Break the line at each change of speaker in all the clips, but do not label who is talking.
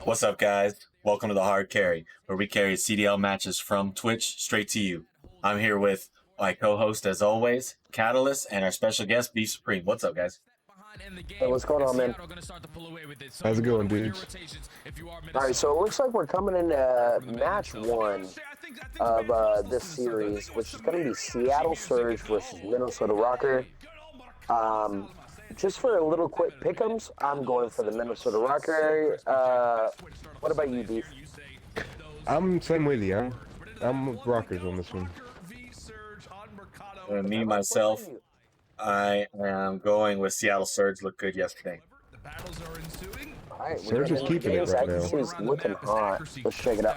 What's up, guys? Welcome to the Hard Carry, where we carry CDL matches from Twitch straight to you. I'm here with my co-host, as always, Catalyst, and our special guest, Beef Supreme. What's up, guys?
Hey, what's going on, man?
How's it going, dudes?
All right, so it looks like we're coming into match one of this series, which is going to be Seattle Surge versus Minnesota Rokkr. Just for a little quick pick'ems, I'm going for the Minnesota Rokkr. What about you, Beef?
I'm same with you. I'm with Rokkrs on this one.
Me, myself, I am going with Seattle Surge. Looked good yesterday.
All right,
Surge is keeping it right now.
He's looking hot. Let's check it out.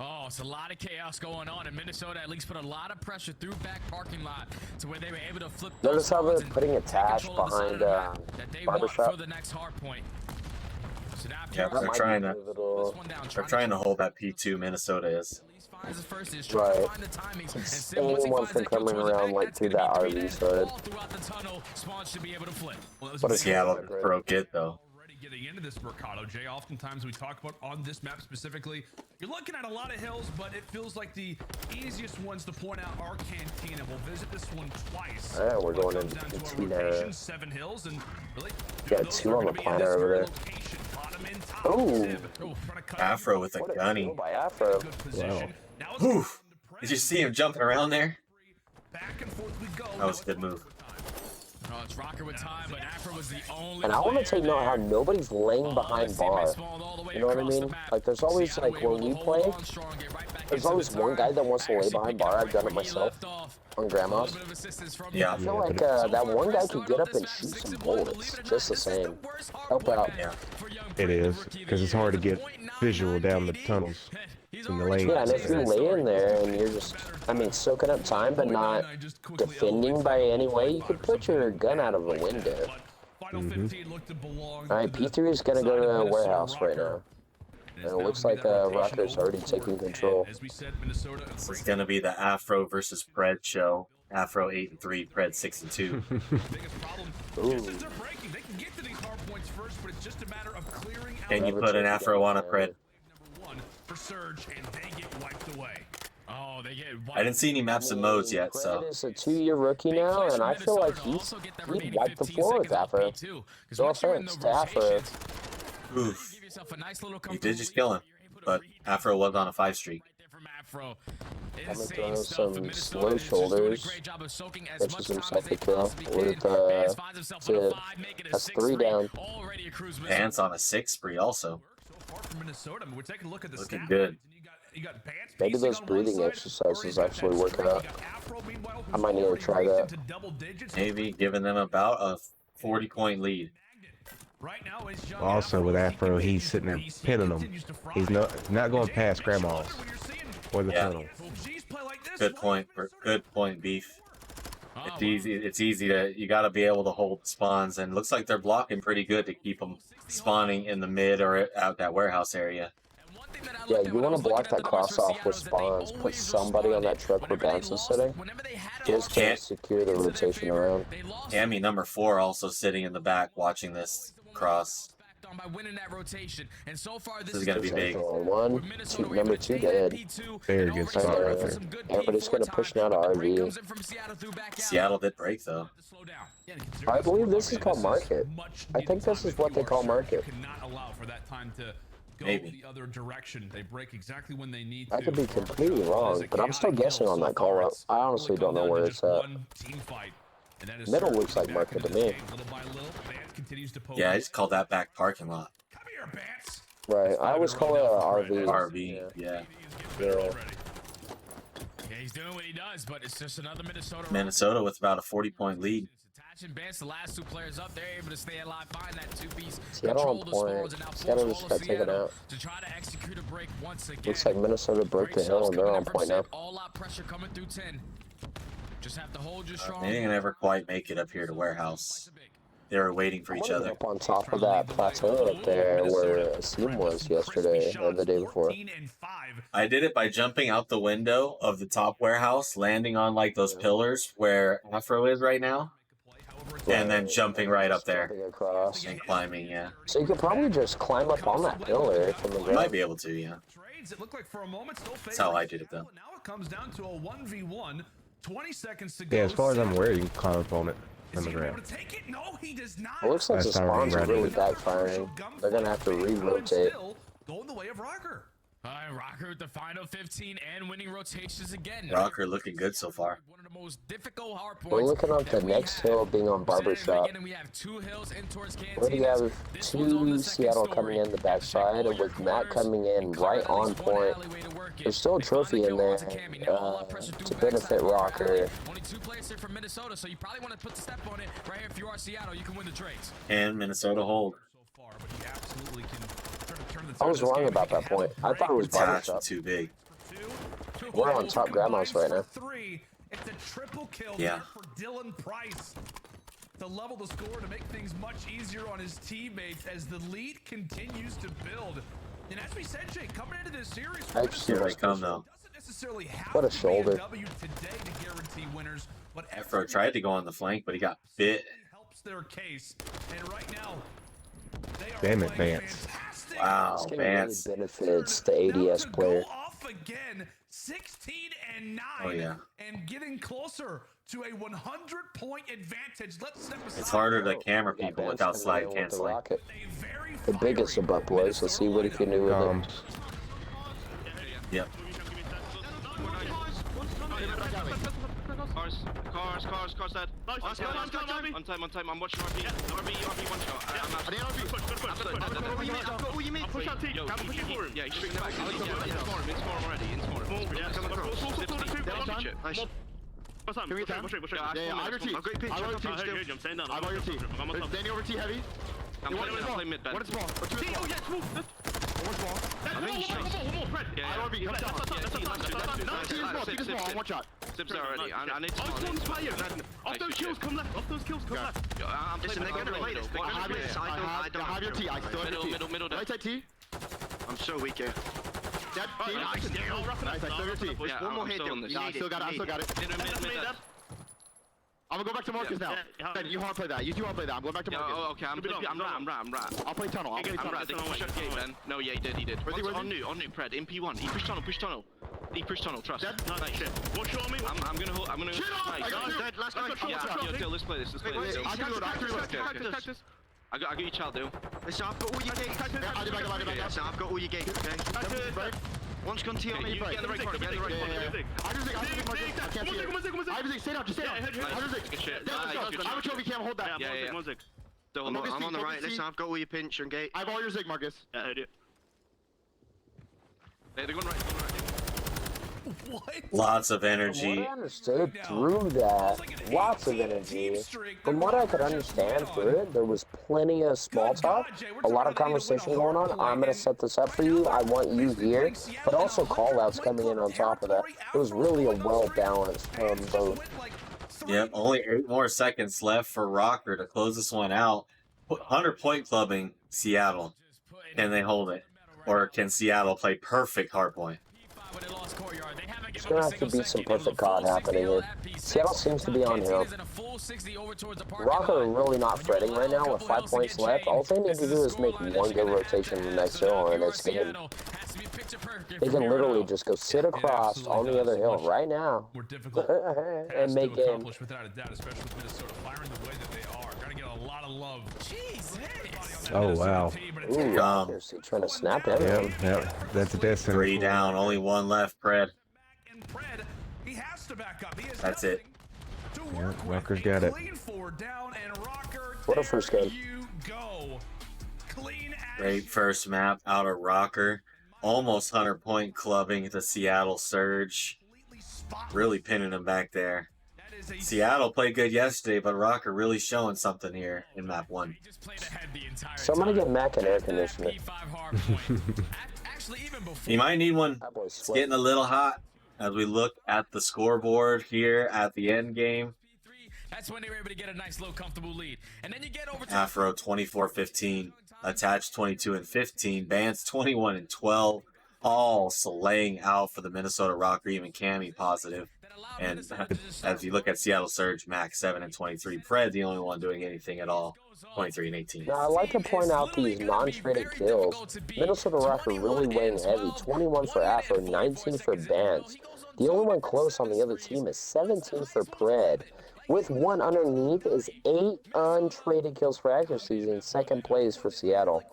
Oh, it's a lot of chaos going on, and Minnesota at least put a lot of pressure through back parking lot to where they were able to flip.
Notice how they're putting a tash behind barbershop.
For the next hard point. So
Yeah, they're trying to hold that P2. Minnesota is.
Right. Anyone from coming around like through that RV side.
But Seattle broke it though.
Getting into this Mercado, Jay, oftentimes we talk about on this map specifically, you're looking at a lot of hills, but it feels like the easiest ones to point out are Cantina. We'll visit this one twice.
Yeah, we're going into
location, 7 hills, and really,
yeah, 2 on the planet over there. Oh,
Afro with a gunny.
By Afro.
Wow.
Oof. Did you see him jumping around there?
Back and forth we go.
That was a good move.
Oh, it's Rokkr with time, but Afro was the only.
And I want to take note how nobody's laying behind bar. You know what I mean? Like, there's always, like, when we play, there's always one guy that wants to lay behind bar. I've done it myself on Grandma's.
Yeah.
I feel like that one guy could get up and shoot some bullets. Just the same. Help out.
Yeah.
It is, because it's hard to get visual down the tunnels in the lane.
Yeah, and if you lay in there and you're just, I mean, soaking up time but not defending by any way, you could put your gun out of a window. Alright, P3 is going to go to a warehouse right now. And it looks like Rokkr's already taking control.
This is gonna be the Afro versus Pred show. Afro 8-3, Pred 6-2. Can you put an Afro on a Pred? I didn't see any maps and modes yet, so.
Pred is a 2-year rookie now, and I feel like he'd wipe the floor with Afro. No offense to Afro.
Oof. He did just kill him, but Afro was on a 5 streak.
I'm throwing some slow shoulders. Catches himself a kill with that's 3 down.
Pants on a 6 spree also. Looking good.
Maybe those breathing exercises actually work out. I might need to try that.
Navy giving them about a 40-point lead.
Also with Afro, he's sitting there pinning them. He's not going past Grandma's or the tunnel.
Good point, Beef. It's easy to, you got to be able to hold spawns, and looks like they're blocking pretty good to keep them spawning in the mid or out that warehouse area.
Yeah, you want to block that cross off with spawns. Put somebody on that truck where Bounce is sitting. Just to secure the rotation around.
Cammy number 4 also sitting in the back watching this cross. This is gonna be big.
Number 2 dead.
Very good spot right there.
Everybody's gonna push now to RV.
Seattle did break though.
I believe this is called market. I think this is what they call market.
Maybe.
I could be completely wrong, but I'm still guessing on that call out. I honestly don't know where it's at. Middle looks like market to me.
Yeah, I just called that back parking lot.
Right, I always call it an RV.
RV, yeah.
Yeah.
He's doing what he does, but it's just another
Minnesota with about a 40-point lead.
The last 2 players up, they're able to stay alive, find that 2-piece.
Seattle on point. Seattle just got taken out.
To try to execute a break once again.
Looks like Minnesota broke the hill and they're on point now.
All out pressure coming through 10. Just have to hold your strong.
They didn't ever quite make it up here to warehouse. They were waiting for each other.
Up on top of that plateau up there where Asim was yesterday or the day before.
I did it by jumping out the window of the top warehouse, landing on like those pillars where Afro is right now. And then jumping right up there.
Jumping across.
And climbing, yeah.
So you could probably just climb up on that pillar from the
You
ground.
might be able to, yeah.
It looked like for a moment still
That's how I did it, though.
Now it comes down to a 1v1. 20 seconds to go.
Yeah, as far as I'm aware, you can climb up on it from the ground.
No, he does not.
It looks like the
That's how
spawns are
ready.
really backfiring. They're gonna have to re-rotate.
Going the way of Rokkr.
Rokkr with the final 15 and winning rotations again.
Rokkr looking good so far.
One of the most difficult hard
We're
points
looking up the
that we
next
have.
hill being on Barbershop.
Beginning, we have 2 hills in towards
Where do you have
This one's on the
two
second
Seattle
story.
coming in the backside, and with Matt
Corners,
coming in
and
right
clear at
on
least one
point.
alleyway to work it.
There's still a
They finally
trophy in
go
there
onto Cammy. Now all that pressure
to
through
benefit
backside.
Rokkr.
Only 2 players here from Minnesota, so you probably want to put the step on it right here. If you are Seattle, you can win the trades.
And Minnesota hold.
So far, but he absolutely can turn the
I was
tide of this
wrong
game.
about
He can
that
have
point.
a
I thought it was
break.
Attached
Barbershop.
too big.
We're on top grandma's right now.
3. It's a triple kill
Yeah.
here for Dylan Price to level the score to make things much easier on his teammates as the lead continues to build. And as we said, Jake, coming into this series,
Here
they come, though.
doesn't necessarily have
What a
to be
shoulder.
W today to guarantee winners, but
Afro tried to go on the flank, but he got bit.
helps their case. And right now, they are
Damn it,
playing
Vance.
fantastic.
Wow,
This game really
Vance.
benefits the ADS
Now to
player.
Go off again, 16 and 9.
Oh, yeah.
And getting closer to a 100-point advantage. Let's step aside.
It's harder to camera
Yeah,
people
Vance
without
coming
slide
in with the
canceling.
rocket.
A very
The biggest of up boys. Let's see what he can do with it.
Yep.
Cars dead. On time. I'm watching RB one shot. I've got all you mid. Push that team. Push it forward. Yeah, he's shooting back. In storm already. Nice.
Can we attack? Yeah, I have your T.
I've got your pitch.
I have your T still. I have your T. Standing over T heavy.
I'm playing mid, Ben.
One is small. Or two is small. One small.
I think he's
I RB, come down. T is small. T is small. On one shot.
Sips there already. I need to
Off those kills, come left.
I'm
Listen,
they're gonna relate it.
I have your T. I still have your T.
Middle.
Right side T.
I'm so weak here.
Dead. T. Nice. I still have your T.
Yeah,
One more
I'm
hit.
still on this.
Yeah, I still got it.
Mid.
I'm gonna go back to Marcus now. Ben, you hard play that. You two hard play that. I'm going back to Marcus.
Okay, I'm right.
I'll play tunnel.
I'm right. They push up gate, Ben. No, yeah, he did.
Where's he?
On new, Pred. In P1. He pushed tunnel. He pushed tunnel, trust.
Dead.
Nice.
What's your me?
I'm gonna hold.
Shit on! I got
Nice.
dead. Last guy.
Yeah, let's play this.
I can do it.
I got your child, do.
Listen, I've got all your gates. I do back.
Listen, I've got all your gates, okay? One's gone T on me. Get in the right corner.
I just think I can't see it. I just stay down. Just stay down. I just think.
Good shit.
I'm a trophy cam. Hold that.
Yeah. I'm on the right. Listen, I've got all your pinch and gate.
I have all your Zig, Marcus.
Yeah, I do. They're going right.
What?
Lots of
From
energy.
what I understood through that, lots of energy. From what I could understand through it, there was plenty of small talk, a lot of conversation going on. I'm going to set this up for you. I want you here. But also call-outs coming in on top of that. It was really a well-balanced both.
Yep, only 8 more seconds left for Rokkr to close this one out. 100-point clubbing Seattle. Can they hold it? Or can Seattle play perfect hardpoint?
There's going to have to be some perfect COD happening here. Seattle seems to be on hill. Rokkr are really not fretting right now with 5 points left. All they need to do is make one good rotation in the next hill and it's game. They can literally just go sit across on the other hill right now
More difficult
and make game.
accomplish without a doubt, especially with Minnesota firing the way that they are. Gotta get a lot of love.
Oh, wow.
Ooh,
Dumb.
Rokkr trying to snap everything.
Yep. That's a death sentence.
3 down, only 1 left, Pred.
And Pred, he has to back up. He has
That's it.
to
Yeah,
work with.
Rocker's got it.
Clean 4 down and Rokkr.
What a first game.
You go. Clean as
Great first map out of Rokkr. Almost 100-point clubbing the Seattle Surge.
completely spotless.
Really pinning them back there.
That is a
Seattle played good yesterday, but Rokkr really showing something here in map 1.
Somebody get Mac an air conditioner.
You might need one.
That boy's
It's
sweating.
getting a little hot as we look at the scoreboard here at the end game.
That's when they were able to get a nice little comfortable lead. And then you get over to
Afro 24-15, Attached 22-15, Vance 21-12, all slaying out for the Minnesota Rokkr, even Cammy positive. And as you look at Seattle Surge, Max 7 and 23. Fred, the only one doing anything at all, 23 and 18.
Now, I'd like to point out these non-traded kills. Minnesota Rokkr really weighing heavy. 21 for Afro, 19 for Bance. The only one close on the other team is 17 for Pred. With one underneath is 8 untraded kills for accuracies in second place for Seattle.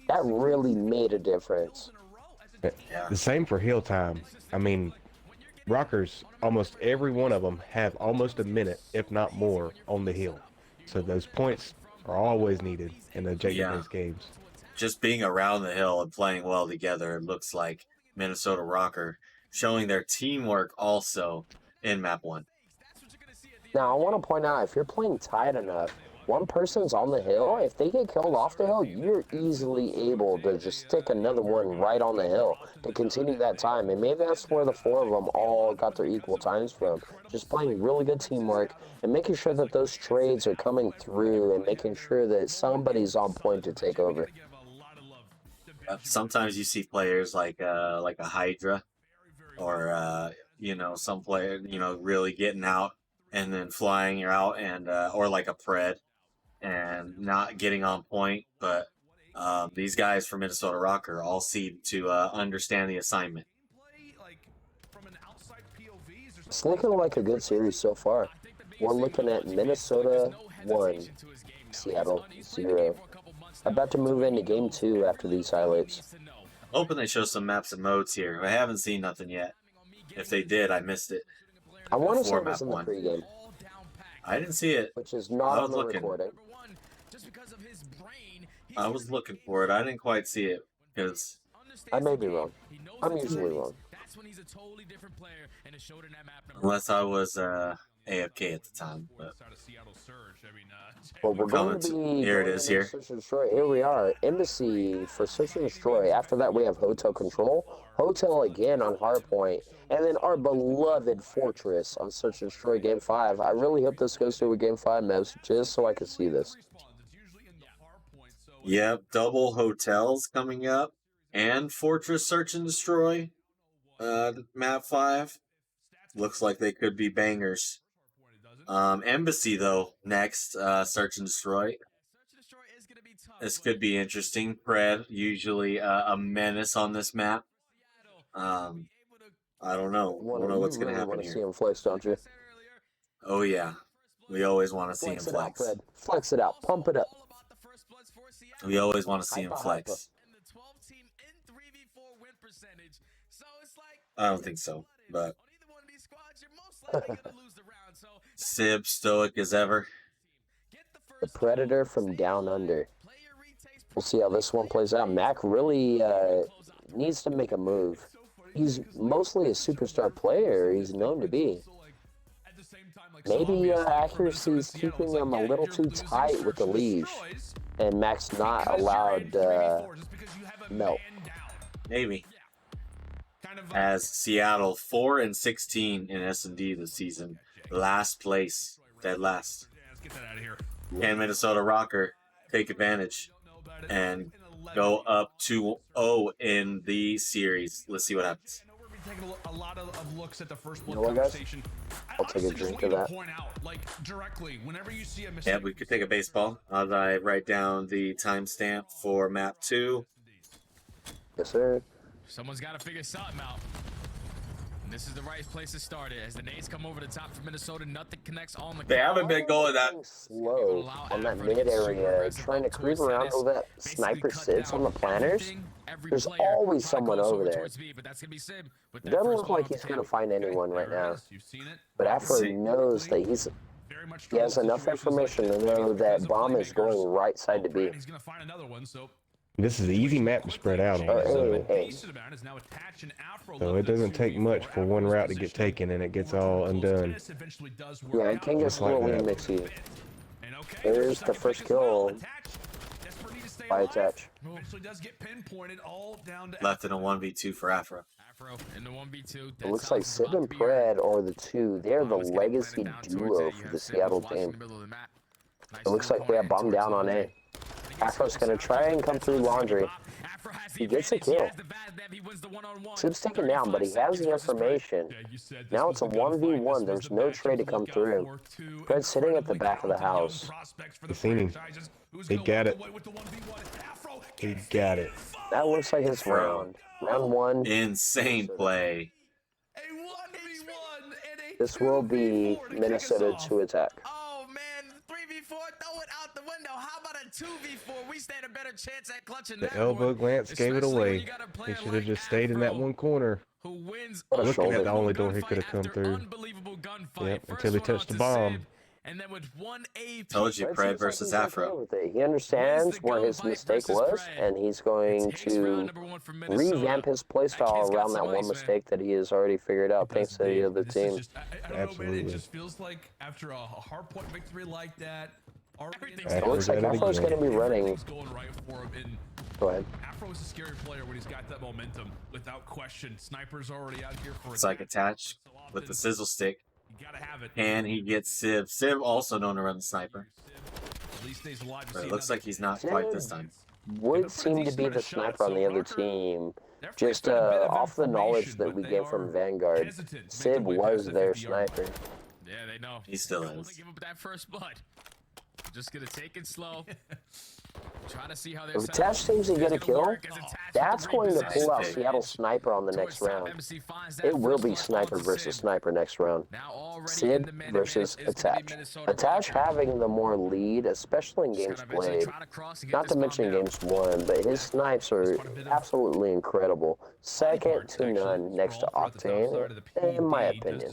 That really made a difference.
Yeah.
The same for hill time. I mean, Rockers, almost every one of them have almost a minute, if not more, on the hill. So those points are always needed in the JU's games.
Just being around the hill and playing well together, it looks like Minnesota Rokkr showing their teamwork also in map 1.
Now, I want to point out, if you're playing tight enough, one person's on the hill. If they get killed off the hill, you're easily able to just stick another one right on the hill to continue that time. And maybe that's where the 4 of them all got their equal times from. Just playing really good teamwork and making sure that those trades are coming through and making sure that somebody's on point to take over.
Sometimes you see players like a Hydra or, you know, some player, you know, really getting out and then flying out, and or like a Pred and not getting on point. But these guys from Minnesota Rokkr all seem to understand the assignment.
It's looking like a good series so far. We're looking at Minnesota 1, Seattle 0. About to move into game 2 after these highlights.
Hoping they show some maps and modes here. I haven't seen nothing yet. If they did, I missed it.
I want to see
Before
this in the
map 1.
pregame,
I didn't see it.
which is not
I
on
was
the
looking.
recording.
I was looking for it. I didn't quite see it because
I may be wrong. I'm usually wrong.
unless I was AFK at the time. But
Well, we're going to be
Here it
going
is,
into
here.
Search and Destroy. Here we are, Embassy for Search and Destroy. After that, we have Hotel Control, Hotel again on Hardpoint, and then our beloved Fortress on Search and Destroy Game 5. I really hope this goes through with Game 5 maps, just so I can see this.
Yep, double hotels coming up and Fortress Search and Destroy. Map 5 looks like they could be bangers. Embassy though next, Search and Destroy. This could be interesting. Pred usually a menace on this map. I don't know. I don't know what's gonna happen
want to see
here.
him flex, don't you?
Oh yeah, we always want to see him
Flex it out,
flex.
Fred. Flex it out. Pump it up.
We always want to see him
Hyper,
flex. I don't think so, but Sib stoic as ever.
The Predator from Down Under. We'll see how this one plays out. Mac really needs to make a move. He's mostly a superstar player. He's known to be. Maybe accuracy is keeping him a little too tight with the leash, and Mac's not allowed melt.
Maybe. As Seattle 4 and 16 in S&D this season, last place, dead last. Can Minnesota Rokkr take advantage and go up 2-0 in the series? Let's see what happens.
Taking a lot of looks at the first
You know what, guys?
conversation.
I'll take a drink of that.
Point out, like directly, whenever you see a mistake,
Yeah, we could take a baseball. As I write down the timestamp for map 2.
Yes, sir.
Someone's got to figure something out. And this is the right place to start it. As the nades come over the top for Minnesota, nothing connects on the
They haven't been going that.
Slow on that mid area, trying to creep around where that sniper sits on the planters. There's always someone over there. It doesn't look like he's going to find anyone right now. But Afro knows that he has enough information to know that bomb is going right side to B.
he's gonna find another one. So
This is an easy map to spread out on.
Hey.
So it doesn't take much for one route to get taken and it gets all undone.
Yeah, it can get slowly mixy. There's the first kill by attach.
Left in a 1v2 for Afro.
In the 1v2.
It looks like Sid and Pred are the two. They're the legacy duo for the Seattle team. It looks like we have bomb down on A. Afro's gonna try and come through laundry. He gets a kill. Sib's taken down, but he has the information. Now it's a 1v1. There's no trade to come through. Fred's sitting at the back of the house.
You seen him. He got it. He got it.
That looks like his round. Round 1.
Insane play.
This will be Minnesota to attack.
Oh man, 3v4, throw it out the window. How about a 2v4? We stand a better chance at clutching
The
that
elbow
one.
glance gave it away. He should have just stayed in that one corner.
Who wins
Looking at the only door he could have come through. Yep, until he touched the bomb.
And then with 1
Told you, Pred versus Afro.
He understands where his mistake was, and he's going to revamp his playstyle around that one mistake that he has already figured out thanks to the other team.
Absolutely.
It just feels like after a hard point victory like that,
It looks like Afro's going to be running. Go ahead.
Afro is a scary player when he's got that momentum, without question. Sniper's already out here for
It's like attached with the sizzle stick.
You gotta have it.
And he gets Civ. Civ also known to run the sniper. But it looks like he's not quite this time.
Would seem to be the sniper on the other team. Just off the knowledge that we get from Vanguard, Sid was their sniper.
Yeah, they know.
He still
Don't
is.
give up that first blood. Just gonna take it slow. Trying to see how
If Attach seems to get a kill, that's going to pull out Seattle Sniper on the next round. It will be Sniper versus Sniper next round. Sid versus Attach. Attach having the more lead, especially in games played. Not to mention games won, but his snipes are absolutely incredible. Second to none next to Octane, in my opinion.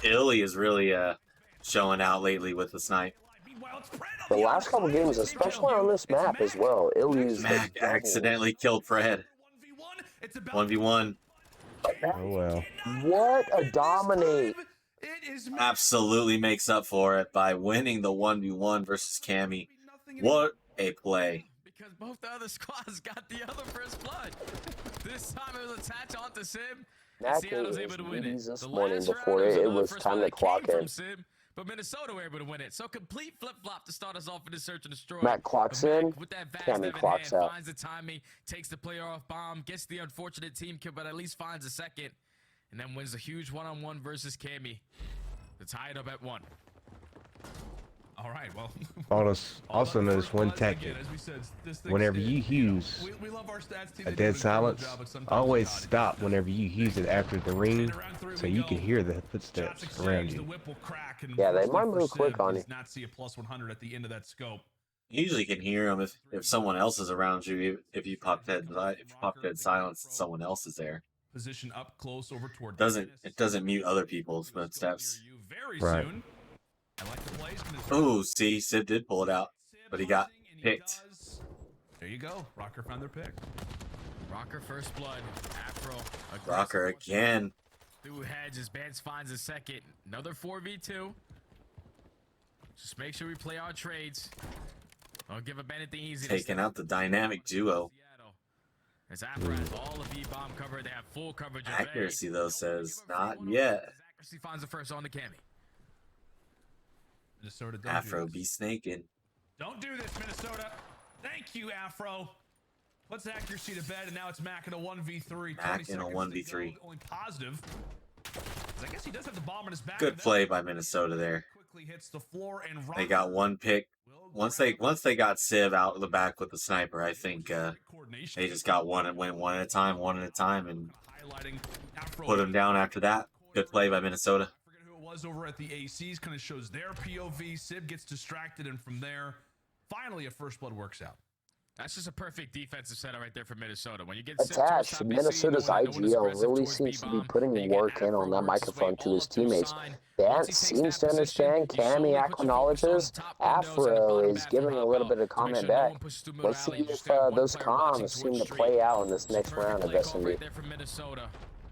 Illy is really showing out lately with the snipe.
The last couple games, especially on this map as well, Illy's
Mac accidentally killed Fred. 1v1.
Oh well.
What a dominate!
Absolutely makes up for it by winning the 1v1 versus Cammy. What a play.
Because both the other squads got the other first blood. This time it was attached onto Sim.
That game was leads this morning before it was time to clock in.
But Minnesota were able to win it. So complete flip-flop to start us off in the search and destroy.
Matt clocks in,
With that
Cammy clocks out.
finds the timing, takes the player off bomb, gets the unfortunate team kill, but at least finds a second, and then wins a huge one-on-one versus Cammy to tie it up at 1.
All right, well.
Also notice one tactic. Whenever you use a dead silence, always stop whenever you use it after the ring so you can hear the footsteps around you.
Yeah, they might move quick on you.
Not see a +100 at the end of that scope.
You usually can hear them if someone else is around you. If you pop dead silence, and someone else is there.
Position up close over toward
It doesn't mute other people's footsteps.
Right.
I like the plays.
Oh, see, Sid did pull it out, but he got picked.
There you go. Rokkr found their pick.
Rokkr first blood. Afro.
Rokkr again.
Through hedges. Bance finds a second. Another 4v2. Just make sure we play our trades. Don't give up anything easy.
Taking out the dynamic duo.
As Afro has all of B-bomb cover. They have full coverage of A.
Accuracy, though, says not yet.
Accuracy finds the first on the Cammy.
Minnesota,
Afro be snaking.
Don't do this, Minnesota. Thank you, Afro. Puts accuracy to bed, and now it's Mac in a 1v3.
Mac in a 1v3.
Only positive. I guess he does have the bomb in his back.
Good play by Minnesota there.
Quickly hits the floor, and
They got one pick. Once they got Civ out of the back with the sniper, I think they just got went one at a time, and put him down after that. Good play by Minnesota.
Was over at the ACs, kind of shows their POV. Sib gets distracted, and from there, finally a first blood works out.
That's just a perfect defensive setup right there for Minnesota. When you get
Attached, Minnesota's IGL really seems to be putting work in on that microphone to his teammates. Vance seems to understand. Cammy acknowledges. Afro is giving a little bit of comment back. Let's see if those comms seem to play out in this next round of SMB.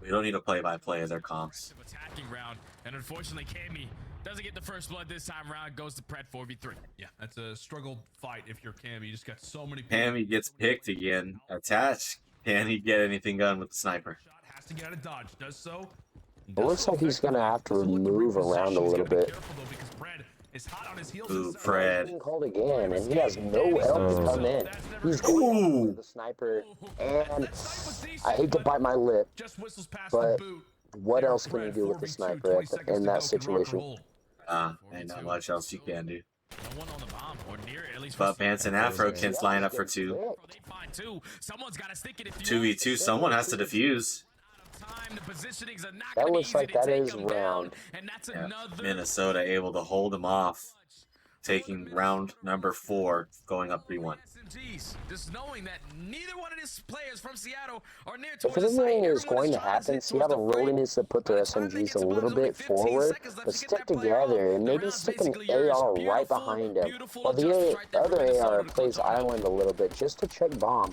We don't need a play-by-play of their comps.
Attacking round, and unfortunately, Cammy doesn't get the first blood this time around. Goes to Pred 4v3.
Yeah, that's a struggle fight if you're Cammy. You just got so many.
Cammy gets picked again. Attached. Can he get anything done with the sniper?
Has to get out of dodge. Does so.
It looks like he's going to have to move around a little bit.
Careful though, because Pred is hot on his heels.
Ooh,
and
Fred.
Being called again, and he has no help to come in. He's going for the sniper, and I hate to bite my lip,
just whistles past
but
the boot.
what else can you do with the sniper in that situation?
Ain't not much else you can do.
No one on the bomb, or near it, at least
But Pants and Afro can line up for 2.
They find 2. Someone's got to stick it if you
2v2, someone has to defuse.
time. The positionings are not
That
gonna be
looks
easy
like
to
that
take
is
them
round.
down, and that's
Yeah.
another
Minnesota able to hold them off, taking round number 4, going up 3-1.
SMGs. Just knowing that neither one of these players from Seattle are near
If
towards the site.
anything is
Everyone
going to
trying
happen,
sit towards
Seattle
the
really
frame.
needs to put their
By the time they
SMGs
get
a
to
little
bombs, only
bit
15
forward,
seconds left
but
to get
stick
that player off.
together and
The
maybe
round's
stick an
basically yours.
AR right
Beautiful,
behind him.
beautiful
While the
justice right there for
other
Minnesota
AR
to
plays
close it out.
island a little bit just to check bomb.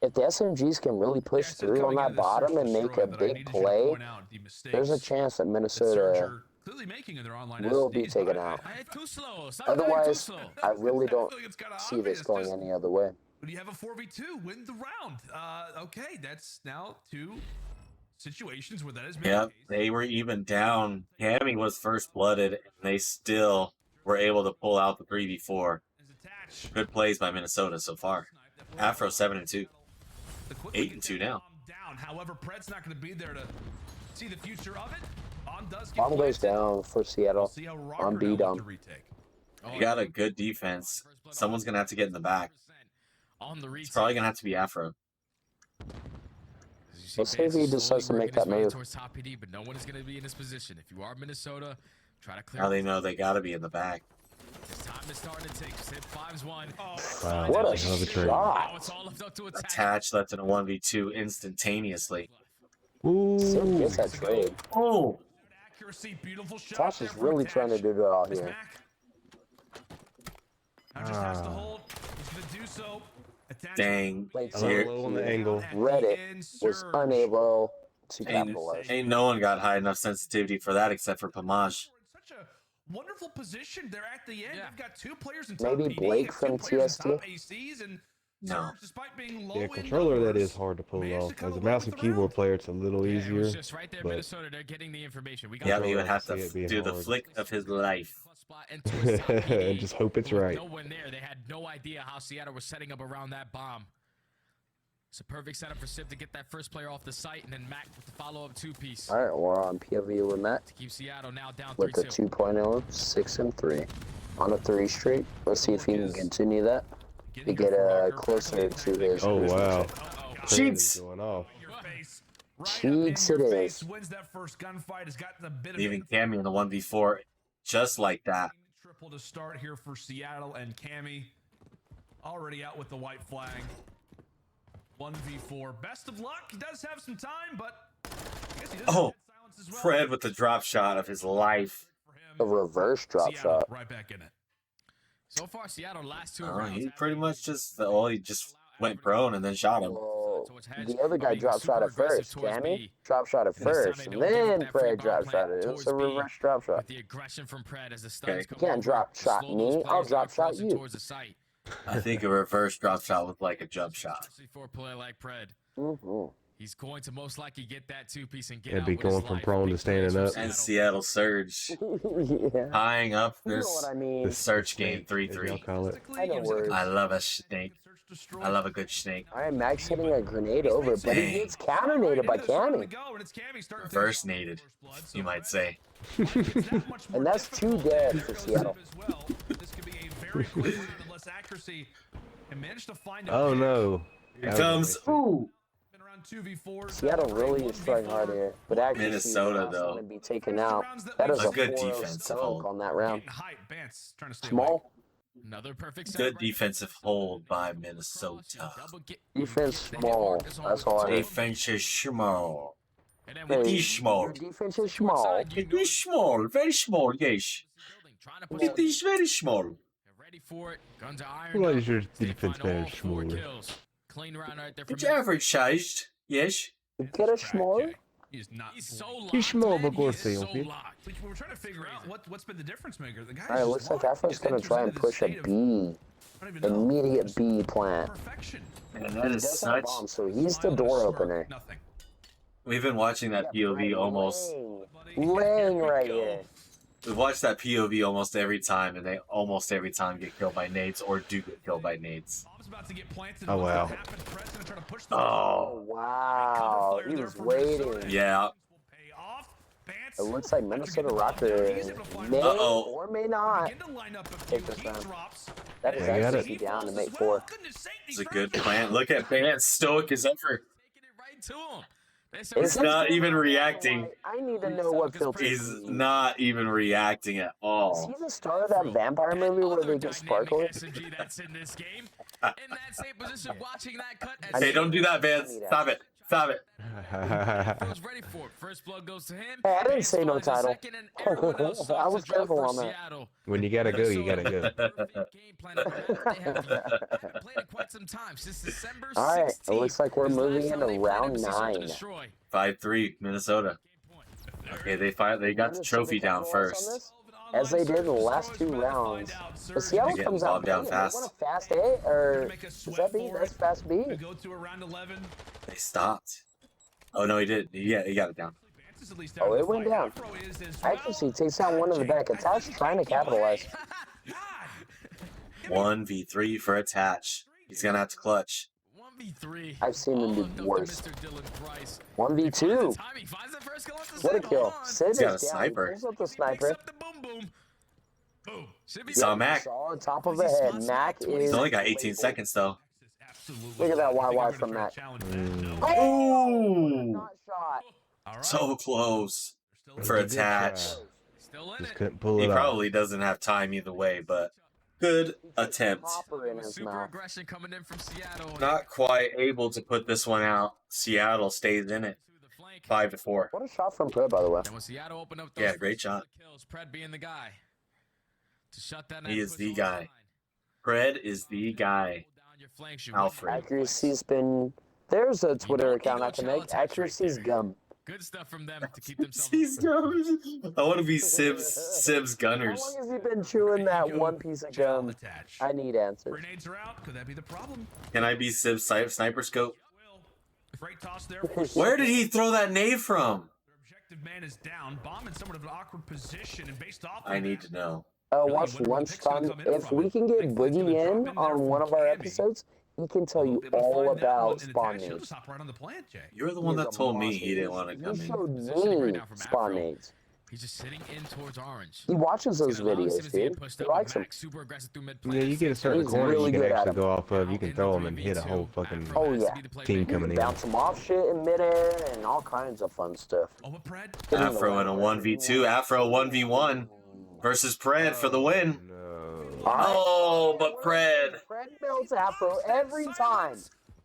If the SMGs can really push
Yeah, so
through on
coming
that
into the search
bottom and
and
make
destroy
a
that I
big
needed you to
play,
point out the
there's a
mistakes
chance that
that Surge
Minnesota
are clearly making in their online
will be
SDs,
taken
but
out.
Too slow.
Otherwise, I really don't
feel like it's kinda
see this
obvious,
going
just-
any other way.
When you have a 4v2, win the round. Okay, that's now 2 situations where that has been
Yeah,
the case.
they were even down. Cammy was first blooded, and they still were able to pull out the 3v4.
Is attached.
Good plays by Minnesota so far. Afro 7-2.
The quickly
8-2 now.
down. However, Pred's not going to be there to see the future of it. Bomb does get
Bomb goes
planted.
down for
We'll
Seattle
see how
on
Rokkr
B
now look
dumb.
to retake.
You got a good defense. Someone's going to have to get in the back.
On the
It's probably going to have to be Afro.
Let's see if he decides to make that move.
Towards top PD, but no one is going to be in this position. If you are Minnesota, try to clear.
Now they know they got to be in the back.
This time is starting to tick. Sip 5's1.
Wow,
What a
hell of a trade.
shot!
Now it's all left up to attack.
Attach left in a 1v2 instantaneously.
Sim gets that
Ooh.
trade.
Oh!
Accuracy, beautiful shot.
Tosh
there
is
from
really trying to
Attach.
do it all
Miss
here.
Mac. Now just has to hold. He's going to do so. Attach.
Dang.
Like,
A little low on the angle.
Reddit was unable to capitalize.
Ain't no one got high enough sensitivity for that except for Pamaj.
Such a wonderful position there at the end.
Yeah.
You've got 2 players in top
Maybe
PD,
Blake
you've got 2
from
players in
TST?
top ACs, and
No.
Surge, despite being low
Yeah,
in
controller that
numbers,
is hard to pull
managed to
off.
come
As a
away
mouse
with
and
the round.
keyboard player, it's a little
Yeah, it
easier.
was just right there,
but-
Minnesota. They're getting the information. We got
Yeah,
the
he would have
see it
to
being
do the
hard.
flick of his life.
spot and towards top PD.
And just hope it's
With
right.
No one there. They had no idea how Seattle was setting up around that bomb. It's a perfect setup for Sip to get that first player off the site, and then Mac with the follow-up 2-piece
All right, we're on POV with Matt
to keep Seattle now down
with the
3-2.
2.0, 6 and 3 on a 3 streak. Let's see if he can continue that to get closer to his.
Oh,
original
wow.
shape.
Trade
Cheeks!
is going off.
Your face. Right
Cheeks
up in
it
your
is.
face, wins that first gunfight. Has gotten a bit of
Leaving Cammy in the 1v4 just like that.
triple to start here for Seattle, and Cammy already out with the white flag. 1v4. Best of luck. He does have some time, but I guess he does
Oh,
have silence as well.
Fred with the drop shot of his life.
For him,
A reverse drop
Seattle
shot.
right back in it.
So far, Seattle last 2
Oh,
rounds.
he pretty much just, he just went prone and then shot him.
Well,
towards Hedge,
the other
but
guy
being
drop shot
super
at first.
aggressive towards
Cammy
B.
drop shot at
And this time
first,
they
and
don't give up
then
that free
Fred
bomb
drop
plant
shot it. It's
towards
a
B.
reverse drop shot.
With the aggression from Pred as the stuns
Okay.
come
You can't
over,
drop
to
shot
slow those
me, I'll
players
drop
down
shot
closer
you.
towards the site.
I think a reverse drop shot was like a jump shot.
Especially for a player like Pred.
Mm-hmm.
He's going to most likely get that 2-piece and get
It'd
out
be
with his
going from
life.
prone to
Big
standing
plays
up.
from
And
Seattle.
Seattle Surge
Yeah.
tying up
You know
this,
what I mean?
this search game
As y'all
3-3.
call it.
I know words.
I love a snake.
Search destroy.
I love a good snake.
All right, Max hitting a grenade over, but he
Dang.
gets counter-naded by Cammy.
Reverse naded, you might say.
And that's 2 dead for Seattle.
This could be a very quick round of less accuracy. And managed to find a
Oh
pick.
no.
Here comes, ooh!
Been around 2v4s.
Seattle really is trying hard here, but actually
Minnesota, though.
going to be taken out. That is
A
a
good
4
defensive
stunk
hold.
on that round.
Getting hype. Bance trying to stay away.
Small
Another perfect set
Good
right
defensive hold by Minnesota.
Double get-
defense, small. That's all I heard.
Defense is small.
And then
Hey,
with
It is small.
your defense is small.
It is small, very small, yes.
trying to push
It is very small.
Get ready for it. Guns are ironed
Why
up.
is your
They
defense
find all
very
4
smaller?
kills. Clean round right there from
It's average sized, yes.
You get a small?
He's not.
He's so locked.
He's small,
man.
but
He
good
is
for you,
so
okay?
locked.
We were trying to figure out what's been the difference maker. The guy.
All right, looks like Afro's going to try and push a B. Immediate B plant.
Perfection.
And
He
that is
does have a
such.
bomb, so he's the door opener.
Nothing.
We've been watching that POV almost.
Laying right here.
We watch that POV almost every time, and they almost every time get killed by nades or do get killed by nades.
Oh, wow.
Oh,
Wow. He was waiting.
yeah.
It looks like Minnesota Rokkr may or may not take this round. That is actually down to make 4.
It's a good plan. Look at Vance, stoic as ever. He's
Is
not
it-
even reacting.
Like, I need to know what filter
He's
he
not even reacting at
Is
all.
he the star of that vampire movie where they get sparkly?
SMG that's in this game. In that same position, watching that cut.
Hey, don't do that, Vance. Stop it. Stop it.
Feels ready for it. First blood goes to him.
Hey, I didn't say no
Vance finds a
title.
second, and everyone else
I
starts
was
to drop
careful
for
on that.
Seattle.
When you gotta go, you gotta go.
Game plan of the map. They have played it quite some time since December 16th.
All right, it looks like we're
This last
moving
time
into
they played
round
it was to
9.
destroy.
5-3, Minnesota. Okay, they got the
Minnesota
trophy down
capitalized on
first.
this, as they did in the last 2 rounds. But Seattle
They're
comes
getting
out
bogged down
big.
fast.
They want a fast A, or is that B? That's fast B.
Go to around 11.
They stopped. Oh, no, he did. Yeah, he got it down.
Oh, it went down. Accuracy takes down one of the back. Attach trying to capitalize.
1v3 for attach. He's going to have to clutch.
1v3.
I've seen them do
All
worse.
Mr. Dylan Price.
1v2.
Timing finds the first kill off the
What a
side.
kill.
Hold on.
Sid is
got a
down.
sniper.
Pulls up the
Picks
sniper.
up the boom boom. Boom. Should be
Saw Mac.
Saw on top of the head. Mac is.
He's only got 18
labeled.
seconds, though.
Look at that YY from Mac.
Ooh!
Not shot.
So close for attach.
Still in
Just
it.
couldn't pull
He
it off.
probably doesn't have time either way, but good attempt.
Hopper in his
Super
mouth.
aggression coming in from Seattle.
Not quite able to put this one out. Seattle stays in it.
To the flank.
5-4.
What a shot from Pred, by the way.
And when Seattle opened up those
Yeah, great
first
shot.
kills, Pred being the guy to shut that.
He
net,
is
push
the
on
guy.
line.
Fred is the guy.
Hold down your flank, shoot.
Alfred.
Accuracy's been. There's a Twitter
don't
account
need
I
no
can
shallow
make.
attacks right
Accuracy's
there.
gum.
Good stuff from them to keep themselves.
He's I want to be Sib's
How
Gunners.
long has he been chewing that one piece of gum?
Attach.
I need answers.
Grenades are out. Could that be the problem?
Can I be Sib's sniper scope?
Will. Great toss there. For
Where did he throw that nade from?
Their objective man is down. Bomb in somewhat of an awkward position, and based off.
I
of
need
that,
to know.
Watch Lunchtime. If we can get Boogie in on one of our episodes, he can tell you
we'll be able to
all
find that one
about
and
spawn
attach. He'll
nades.
just hop right on the plant, Jay.
You're the one
He's
that
a
told me
monster.
he didn't want to come
He
in.
showed
Positioning right
me
now from
spawn
Afro.
nades.
He's just sitting in towards orange.
He watches those
Gonna allow
videos,
Simmons to get
dude.
pushed
He
up with
likes them.
Max, super aggressive through mid
Yeah, you get a certain
He's
corner
really
you can
good at
actually
him.
go off of. You can throw them and hit a whole fucking
Oh, yeah.
team coming in.
Bounce him off shit in midair and all kinds of fun stuff.
Oh, but Pred.
Afro in a 1v2. Afro 1v1 versus Pred for the win.
No.
Oh, but Pred.
Fred melts Afro every time.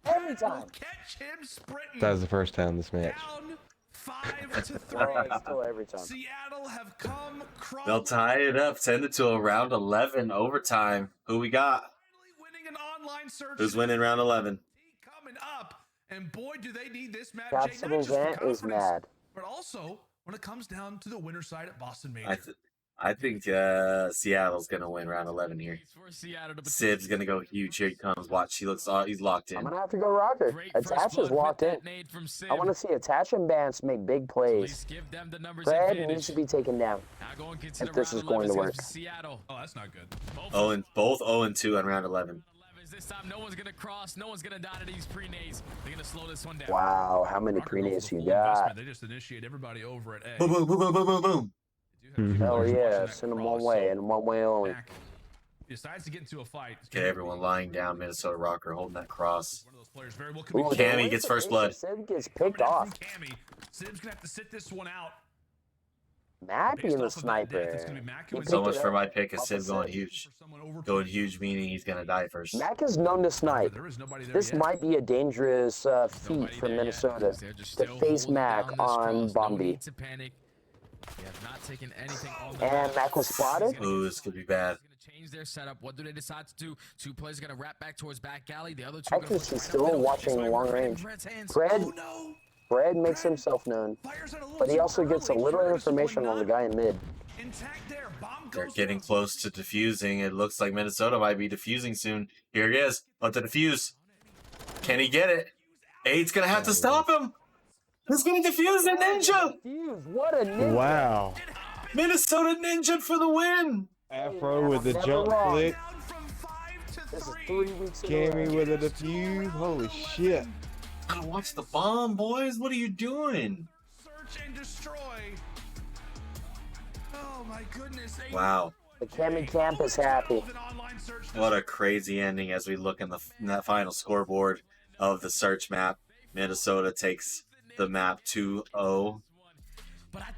Every time.
Catch him sprinting.
That was the first time this match.
Down 5-3.
Well, still every time.
Seattle have come
They'll tie it up 10-2 around 11 overtime. Who we got?
finally winning an online search.
Who's winning round 11?
Coming up, and boy, do they need this match.
Capsule
Jay, not just for
Vant is
confidence,
mad.
but also when it comes down to the winner side at Boston Major.
I think Seattle's gonna win round 11 here. Sib's gonna go huge. Here he comes. Watch. He's locked
I'm
in.
going to have to go Rokkr. Attach is locked in. I want to see Attach and Bance make big plays. Fred needs to be taken down. if this is going to work.
Oh, that's not good.
Both 0-2 on round 11.
This time, no one's gonna cross. No one's gonna die to these pre-nades. They're gonna slow this one down.
Wow, how many
Rokkr
pre-nades
goes for
you
full investment.
got?
They just initiate everybody over at A.
Boom, boom, boom, boom, boom, boom, boom.
Hell yeah, send them one way and one way only.
Mac decides to get into a fight.
Okay, everyone lying down. Minnesota Rokkr holding that cross.
One of those players very well could be
Ooh,
Cammy
the
gets
way
first blood.
Sid gets
coming
picked
in from
off.
Cammy. Sib's gonna have to sit this one out.
Mac
Based
being the
off of that death, it's
sniper.
gonna be Mac
He
who
So
picked
much
it
for
up
my pick of
off
Sib
of
going
Sid.
huge.
for someone over
Going huge meaning he's gonna die first.
Mac is known to snipe.
There is nobody there
This
yet.
might be a dangerous feat
Nobody
for
there yet.
Minnesota
They're just
to
still
face
holding
Mac
down this
on
cross. No
Bombi.
need to panic. They have not taken anything on the
And Mac was spotted.
Ooh, this could be bad.
Gonna change their setup. What do they decide to do? Two players are gonna wrap back towards back alley. The other two are gonna
Accuracy
push right
still
up middle.
watching
It's
long
over in
range.
Fred's hands.
Fred,
Oh no!
Fred makes himself known,
Fires out a little
but he
too
also gets a
early.
little
Fred is
information on the guy in mid.
intact there. Bomb
They're
goes
getting
down.
close to defusing. It looks like Minnesota might be defusing soon. Here he is. About to defuse. Can he get it? 8's gonna have to stop him. He's gonna defuse the ninja.
Fuse, what a ninja.
Wow.
Minnesota Ninja for the win.
Afro with the
Never
jump
wrong.
flick.
Down from 5 to
This is
3.
3 weeks in a row.
Cammy with a defuse. Holy shit.
Gotta watch the bomb, boys. What are you doing?
Search and destroy. Oh my goodness.
Wow.
The Cammy Camp is happy.
What a crazy ending as we look in that final scoreboard of the search map. Minnesota takes the map 2-0,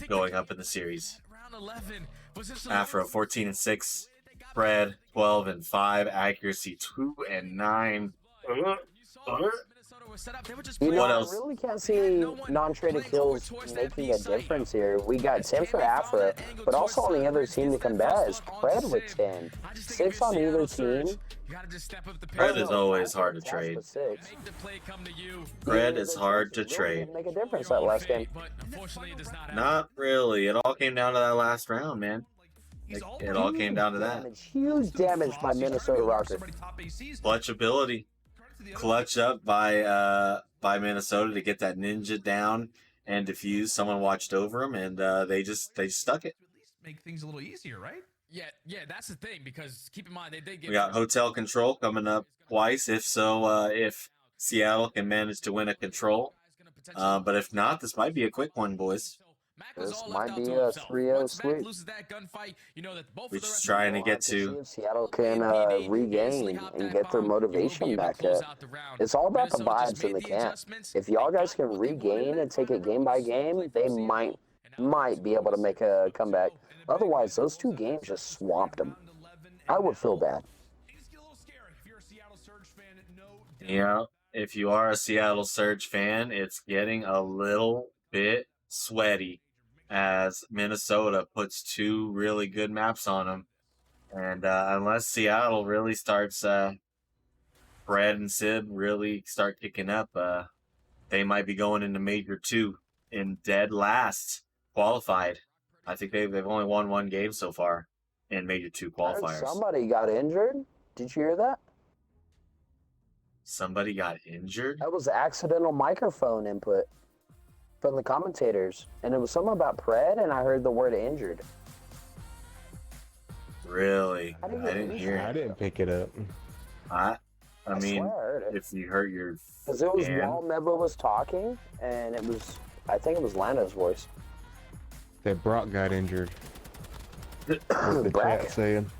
going up in the series. Afro 14-6, Fred 12-5, accuracy 2-9.
You know,
What
I
else?
really can't see non-traded kills making a difference here. We got 10 for Afro, but also on the other team to combat is Fred with 10. 6 on either team.
Fred is always hard to trade. Fred is hard to trade.
Make a difference that last game.
Not really. It all came down to that last round, man. It all came down to that.
Huge damage by Minnesota Rokkr.
Clutch ability. Clutch up by Minnesota to get that ninja down and defuse. Someone watched over him, and they just stuck it.
Make things a little easier, right?
Yeah, that's the thing, because keep in mind they did get.
We got hotel control coming up twice. If Seattle can manage to win a control, but if not, this might be a quick one, boys.
This might be a 3-0 sweep.
We're just trying to get
See
to.
if Seattle can regain and get their motivation back up. It's all about the vibes in the camp. If y'all guys can regain and take it game by game, they might be able to make a comeback. Otherwise, those 2 games just swamped them. I would feel bad.
Yeah, if you are a Seattle Surge fan, it's getting a little bit sweaty as Minnesota puts 2 really good maps on them. And unless Seattle really starts, Brad and Sib really start kicking up, they might be going into Major 2 in dead last, qualified. I think they've only won 1 game so far in Major 2 qualifiers.
Somebody got injured. Did you hear that?
Somebody got injured?
That was accidental microphone input from the commentators, and it was something about Pred, and I heard the word injured.
Really? I didn't hear it.
I didn't pick it up.
I mean,
swear I heard it.
if you hurt your
Because it was
fan,
while Meva was talking, and it was, I think it was Lana's voice.
That Brock got injured. What the
Brack?
chat saying.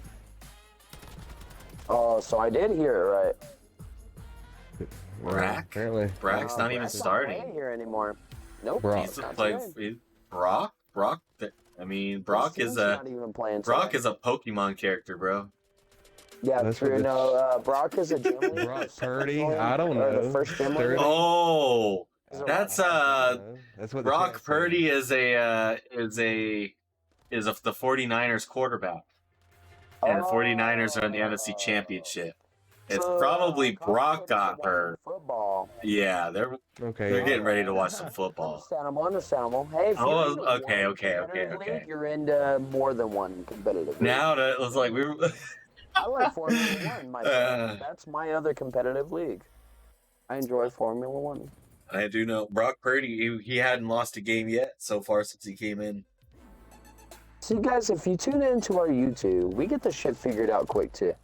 Oh, so I did hear it right.
Well,
Brack?
apparently.
Brack's not even
Brack's not
starting.
playing here anymore. Nope.
Brock.
He's
not
playing
today.
Brock. I mean, Brock
This
is
team's
a
not even playing
Brock
today.
is a Pokemon character, bro.
Yeah,
That's
true.
what
No, Brock is a gym leader.
Brock Purdy? I don't
Or
know.
the first gym leader.
30?
Oh, that's
That's what the
Brock
chat's
Purdy
saying.
is the 49ers quarterback, and 49ers are in the NFC Championship. It's probably Brock got hurt.
Football.
Yeah, they're getting ready to watch some football.
Understandable. Hey, if you're into
okay.
one competitive league, you're into more than one competitive league.
Now that it was like we were.
I like Formula One. That's my other competitive league. I enjoy Formula One.
I do know Brock Purdy. He hadn't lost a game yet so far since he came in.
See, guys, if you tune into our YouTube, we get the shit figured out quick too.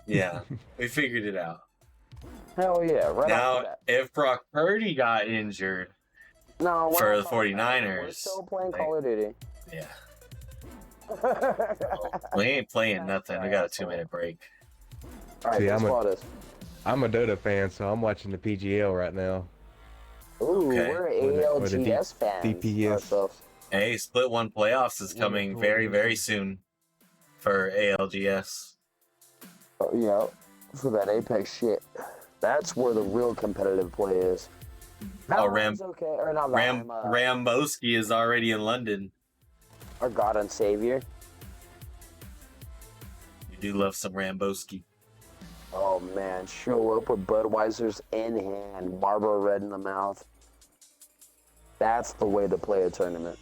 Yeah, we figured it out.
Hell yeah! Right
Now,
after that.
if Brock Purdy got injured
No, we're
for
not
the
talking about that.
49ers,
We're still playing Call of Duty.
yeah, we ain't playing nothing. We got a 2-minute break.
All right,
See,
let's
I'm a-
call this.
I'm a Dota fan, so I'm watching the PGL right now.
Ooh,
Okay.
we're
Or the
ALGS fans.
DPS.
ourselves.
Hey, Split 1 playoffs is coming very, very soon for ALGS.
Oh, yeah, for that Apex shit. That's where the real competitive play is.
Oh,
Valheim's okay, or not Valheim,
Ramboski is already in London.
our God and Savior.
You do love some Ramboski.
Oh man, show up with Budweiser's in hand, Marlboro Red in the mouth. That's the way to play a tournament.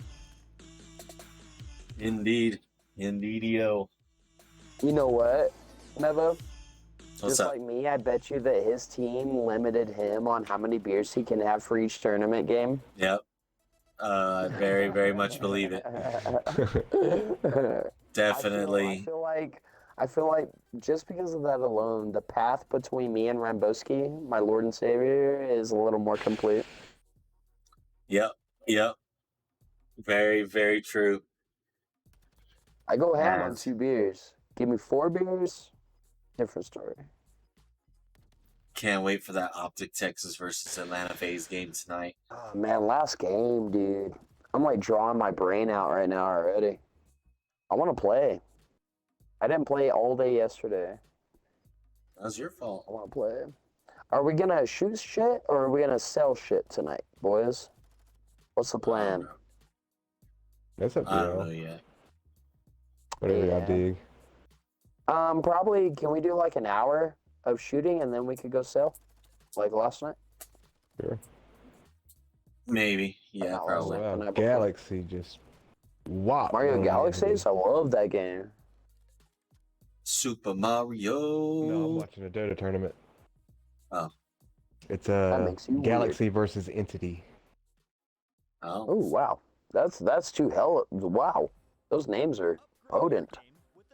Indeed. Indeedio.
You know what, Mevo?
What's
Just
up?
like me, I bet you that his team limited him on how many beers he can have for each tournament game.
Yep. Very, very much believe it. Definitely.
I feel like just because of that alone, the path between me and Ramboski, my Lord and Savior, is a little more complete.
Yep. Yep. Very, very true.
I go ham on
Yes.
2 beers. Give me 4 beers, different story.
Can't wait for that Optic Texas versus Atlanta FaZe game tonight.
Oh, man, last game, dude. I'm like drawing my brain out right now already. I want to play. I didn't play all day yesterday.
That was your fault.
I want to play. Are we going to shoot shit or are we going to sell shit tonight, boys? What's the plan?
That's up to
I don't know
y'all.
yet.
Whatever y'all
Yeah.
dig.
Probably, can we do like an hour of shooting and then we could go sell? Like last night?
Sure.
Maybe. Yeah,
Not last
probably.
night,
Wow,
the night before.
Galaxy just whopped.
Mario
on
Galaxies? I love that game.
Super
No, I'm
Mario.
watching a Dota tournament.
Oh.
It's
makes you
Galaxy versus Entity.
Oh,
Oh.
wow. That's too hell. Wow. Those names are potent.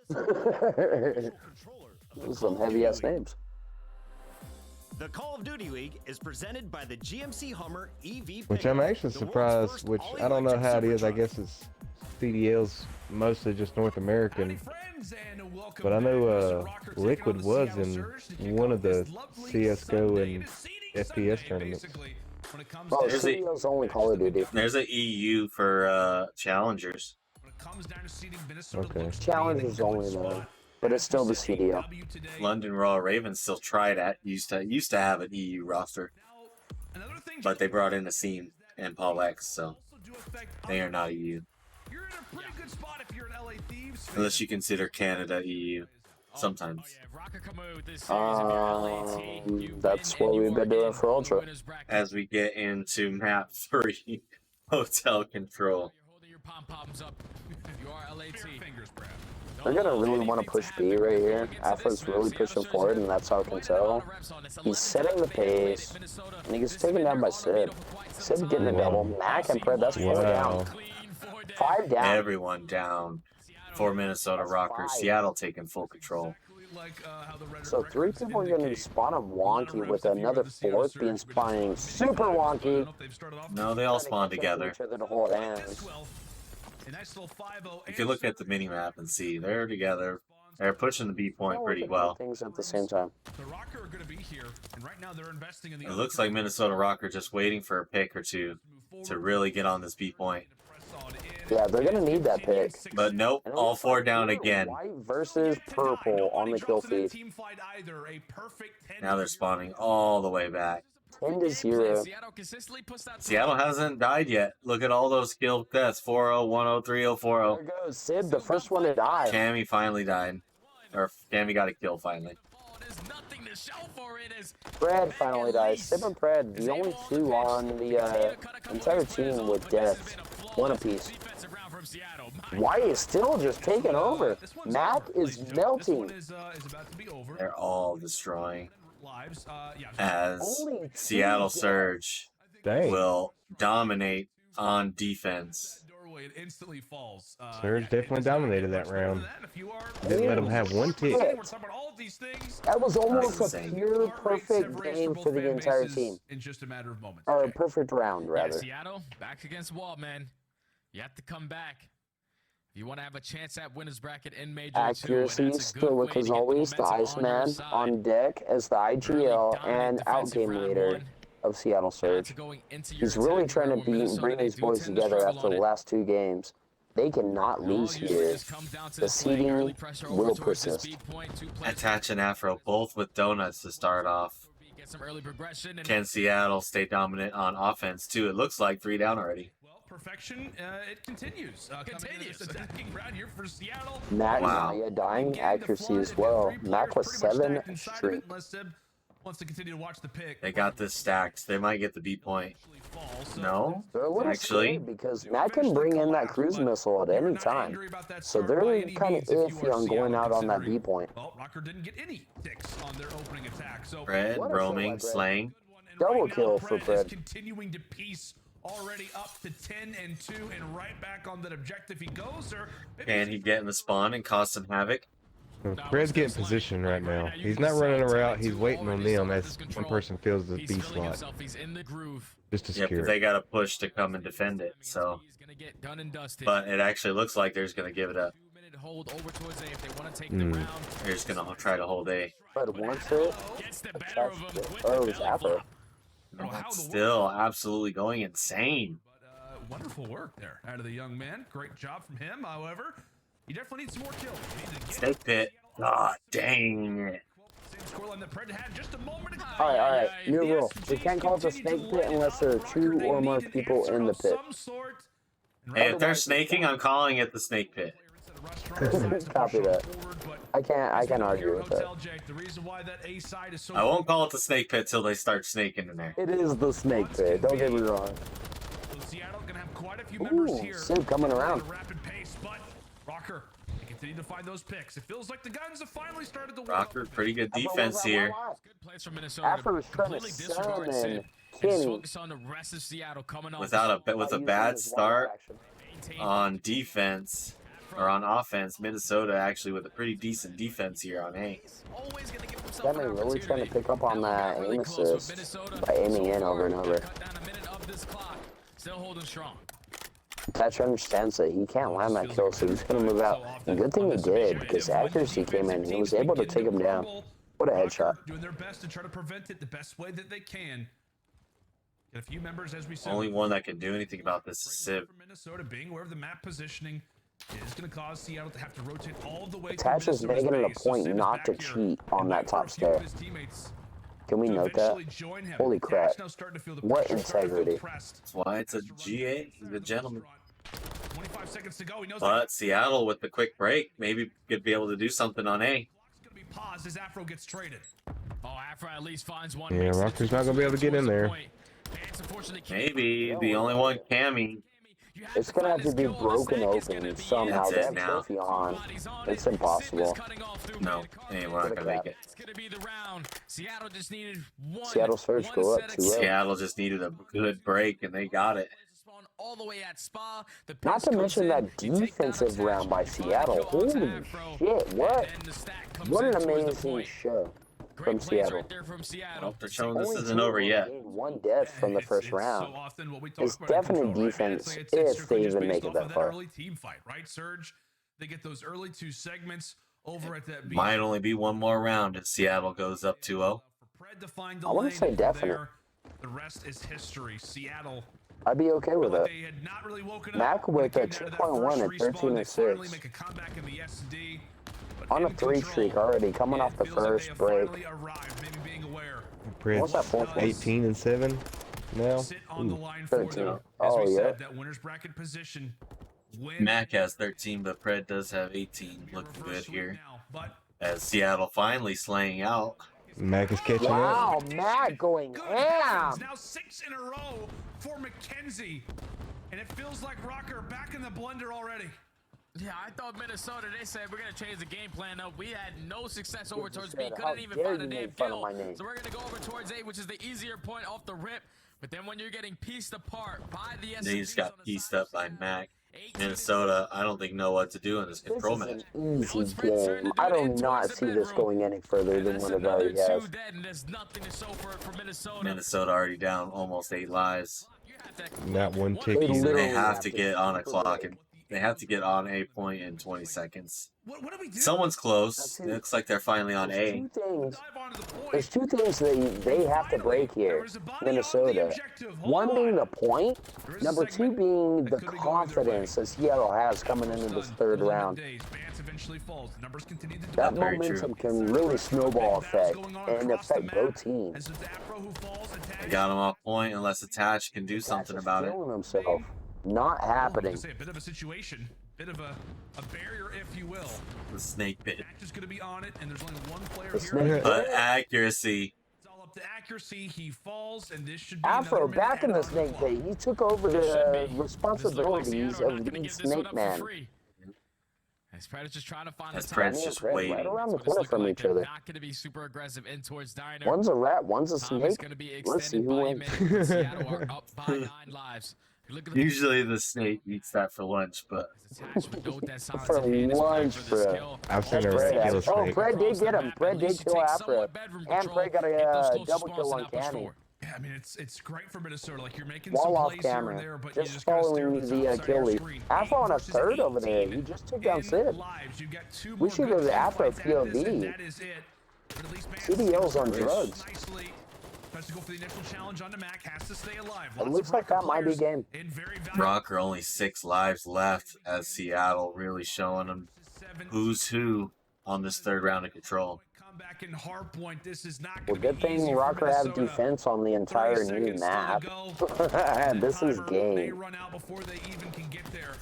Those are some heavy-ass names.
The Call of Duty League is presented by the GMC Hummer EV
Which I'm
pickup,
actually
the world's
surprised,
first
which I don't know
all-electric
how it is. I
supertruck.
guess it's CDL's mostly just North American.
Howdy, friends, and welcome
But I
back.
know
Minnesota Rokkr taking
Liquid
on the
was
Seattle
in
Surge to kick
one
off
of the
this lovely
CS:GO
Sunday.
and
It is seeding
FPS
Sunday,
tournaments.
basically, when it comes
Oh,
down
There's
to
a-
CDL's only Call of Duty.
There's a EU for challengers.
when it comes down to seeding, Minnesota
Okay.
looks to be
Challenge
in a
is
good
only
spot.
there, but it's still the
As we said,
CDL.
AEW today.
London Raw Ravens still tried at used to have an EU roster,
Now, another thing,
but they brought in a Seam and Paul X, so
also do affect
they are
other-
not EU.
You're in a pretty good spot if you're an LA Thieves fan.
Unless you consider Canada EU. Sometimes.
Oh, yeah, Rokkr come away with this series. If you're LAT, you
That's
win
what
and
we've
you
been
are
doing
in
for
the
Ultra.
winners bracket.
As we get into map 3, hotel control.
You're holding your pom-poms up. You are LAT.
Fingers, Brad.
They're gonna really want to push B right here. Alpha's really pushing forward, and that's how I can tell. He's setting the pace, and he gets taken down by Sid. Sid's getting a double. Mac and Fred, that's 4
Wow.
down. 5 down.
Everyone down for Minnesota
That's
Rokkr.
5.
Seattle taking full control.
So 3 people are going to be spawning wonky with another 4th being spawning super wonky.
No, they all spawn
Trying to catch up
together.
to each other to hold hands.
You can look at the minimap and see they're together. They're pushing the B point pretty well.
Things at the same time.
The Rokkr are going to be here, and right now they're investing in the.
It looks like Minnesota Rokkr just waiting for a pick or two to really get on this B point.
Yeah, they're going to need that pick.
But nope,
And it
all
looks
4
like
down
here,
again.
White versus purple on the kill feed.
Now they're spawning all the way back.
10-0.
Seattle consistently puts that
Seattle hasn't died yet. Look at all those killed deaths. 4-0, 1-0, 3-0, 4-0.
There goes Sid, the first one to die.
Cammy finally died. Or Cammy got a kill finally.
There's nothing to show for it as
Fred finally dies. Sid and Fred, the only 2 on the entire team with deaths. 1 apiece.
defensive round from Seattle.
White is still just taking over. Mac is melting.
They're all destroying.
Yeah,
As
Only 2
Seattle
deaths.
Surge
Dang.
will dominate on defense.
doorway, it instantly falls.
Surge definitely dominated that round.
If you are,
Didn't let him have one tick.
we're talking about all of these things.
That was almost a
insane.
pure
Heart rates have
perfect
raised
game
both
for the
fan
entire
bases
team.
in just a matter of moments.
Or a
Okay.
perfect round,
Yeah,
rather.
Seattle back against the wall, man. You have to come back. If you want to have a chance at winners bracket in Major 2, and
Accuracy,
that's a good
Stoic
way to
as
get the
always, the
momentum on your
Iceman
side.
on deck as the
Early
IGL
dominant
and
defensive
outgame
round
leader
one.
of Seattle Surge.
To going into your
He's really
attack
trying to
where Minnesota,
bring
they
these
do
boys
tend to
together
struggle
after
on
the
it.
last 2 games. They cannot
All
lose
usually
here.
just comes down to
The
playing early
seeding
pressure
will
over towards this
persist.
speed point, 2 players
Attach and Afro both with donuts to start off.
get some early progression and
Can Seattle stay dominant on offense too? It looks like 3 down already.
Well, perfection, it continues. Coming into this attacking round here for Seattle.
Mac
Wow.
Naya dying,
Again, the
accuracy
flood,
as
they've got
well.
3
Mac
players
was
pretty much
7
stacked inside of it,
straight.
unless Seb wants to continue to watch the pick.
They got this stacked. They might get the B point. No?
They're a little
Actually,
scared because Mac can bring in that cruise missile at any time. So they're kind of iffy on going out on that B point.
Well, Rokkr didn't get any ticks on their opening attack. So
Fred
What a
roaming,
show by Fred.
slaying.
Double kill for
Fred is
Fred.
continuing to piece already up to 10-2 and right back on that objective he goes. Or
Can he get in the spawn and cause some havoc?
Fred's getting position right now. He's not running a route. He's waiting on them as one person fills the B slot. Just to
Yeah,
secure
but they got to push to come and defend it. So, but it actually looks like they're just gonna give it up. They're just gonna try to hold A.
But once it, oh, it was Afro.
Still absolutely going insane.
But wonderful work there out of the young man. Great job from him. However, you definitely need some more kills.
Snake pit. Ah, dang it.
All right. New rule. We can't call it a snake pit unless there are 2 or more people in the pit.
Hey, if they're snaking, I'm calling it the snake pit.
Copy that. I can't argue with that.
I won't call it the snake pit till they start snaking in there.
It is the snake pit. Don't get me wrong. Ooh, Sid coming around.
Rokkr, they continue to find those picks. It feels like the guns have finally started to
Rokkr, pretty good defense here.
Good plays from Minnesota.
Afro is trying to summon Kenny.
With a bad start on defense or on offense, Minnesota actually with a pretty decent defense here on A.
Kenny really trying to pick up on that aim assist by aiming in over and over.
Still holding strong.
Thatcher understands that he can't land that kill, so he's going to move out. And good thing he did, because accuracy came in. He was able to take him down. What a headshot.
Doing their best to try to prevent it the best way that they can. Get a few members, as we said.
Only one that can do anything about this is Civ.
Minnesota being aware of the map positioning is going to cause Seattle to have to rotate all the way.
Thatcher's making it a point not to cheat on that top stair. Can we note that? Holy crap. What integrity.
That's why it's a GA. He's a gentleman.
25 seconds to go. He knows
But Seattle with the quick break maybe could be able to do something on A.
It's going to be paused as Afro gets traded.
Oh, Afro at least finds one.
Yeah, Rocker's not going to be able to get in there.
Maybe the only one Cammy.
It's going to have to be broken open somehow. They have trophy on. It's impossible.
No, hey, we're not going to make it.
Seattle's first go up 2-0.
Seattle just needed a good break, and they got it.
Not to mention that defensive round by Seattle. Holy shit, what an amazing show from Seattle.
Well, they're showing this isn't over yet.
1 death from the first round. It's definite defense if they even make it that far.
Team fight, right, Surge? They get those early 2 segments over at that.
Might only be one more round if Seattle goes up 2-0.
I want to say definite.
The rest is history. Seattle.
I'd be okay with it. Mac with a 2.1 at 13-6. On a 3 streak already, coming off the first break. What's that 4th one?
18-7 now.
13. Oh, yeah.
Mac has 13, but Pred does have 18. Looking good here. As Seattle finally slaying out.
Mac is catching up.
Wow, Mac going ham.
Now 6 in a row for McKenzie. And it feels like Rokkr back in the blender already.
Yeah, I thought Minnesota, they said we're going to change the game plan up. We had no success over towards B.
How
Couldn't even
dare
find a
you
damn
make fun of
kill.
my name.
So we're going to go over towards A, which is the easier point off the rip. But then when you're getting pieced apart by the SMGs,
They just got pieced up by Mac. Minnesota, I don't think know what to do in this control match.
This is an easy game. I do not see this going any further than what it already has.
Minnesota already down almost 8 lives.
Not one tick.
They have to get on a clock, and they have to get on A point in 20 seconds.
What do we do?
Someone's close. It looks like they're finally on A.
There's 2 things that they have to break here, Minnesota. 1 being the point, number 2 being the confidence that Seattle has coming into this 3rd round. That momentum can really snowball effect and affect both teams.
They got him off point unless Attach can do something about it.
Himself. Not happening.
A bit of a situation, bit of a barrier, if you will.
The snake pit.
Just going to be on it, and there's only 1 player
The
here.
snake
But accuracy.
It's all up to accuracy. He falls, and this should be
Afro back in the snake pit. He took over the responsibilities of the snake man.
As Predator's just trying to find
As
the
Pred's
time.
just
Right
waiting.
around the
It's
corner
looking
from
like
each
they're
other.
not going to be super aggressive in towards Diner.
One's a rat, one's a
Time is
snake.
going to be
Let's see
extended
who
by a
wins.
minute. Seattle are up by 9 lives. Look at the
Usually the snake eats that for lunch, but
attached with no dead silence
For
in hand is
lunch,
for this
bro.
kill.
I've seen
That's
a
Fred.
rat kill a
Oh,
snake.
Fred did
Across the
get him.
map,
Fred
at
did
least you
kill
take
after.
somewhat bedroom
And
control,
Fred got
get those
a
close
double
response
kill
and
on
not push
Canny.
forward.
Yeah, I mean, it's great for Minnesota. Like, you're making
Wall
some
off
plays here
camera.
and there, but you
Just
just gotta stare
following
at the
the
top side of
kill
your
lead.
screen.
Afro on a
8 versus
third over there.
18
He just took down
in
Sid.
lives. You got 2
We
more
should
good
go to
team
Afro
fights after this, and
POV.
that is it. But at least Mac
CDL's on
scores
drugs.
nicely. Tries to go for the initial challenge onto Mac. Has to stay alive.
It
Lots
looks
of
like that
Rokkr
might be
players
game.
in very valuable
Rokkr only 6 lives left as Seattle really showing them who's who on this third round of control.
comeback in Hardpoint. This is not
Well,
going to
good
be
thing
easy for
Rokkr have
Minnesota.
defense on the
30
entire new
seconds still to
map.
go.
This is
Timer may
game.
run out before they even can get there.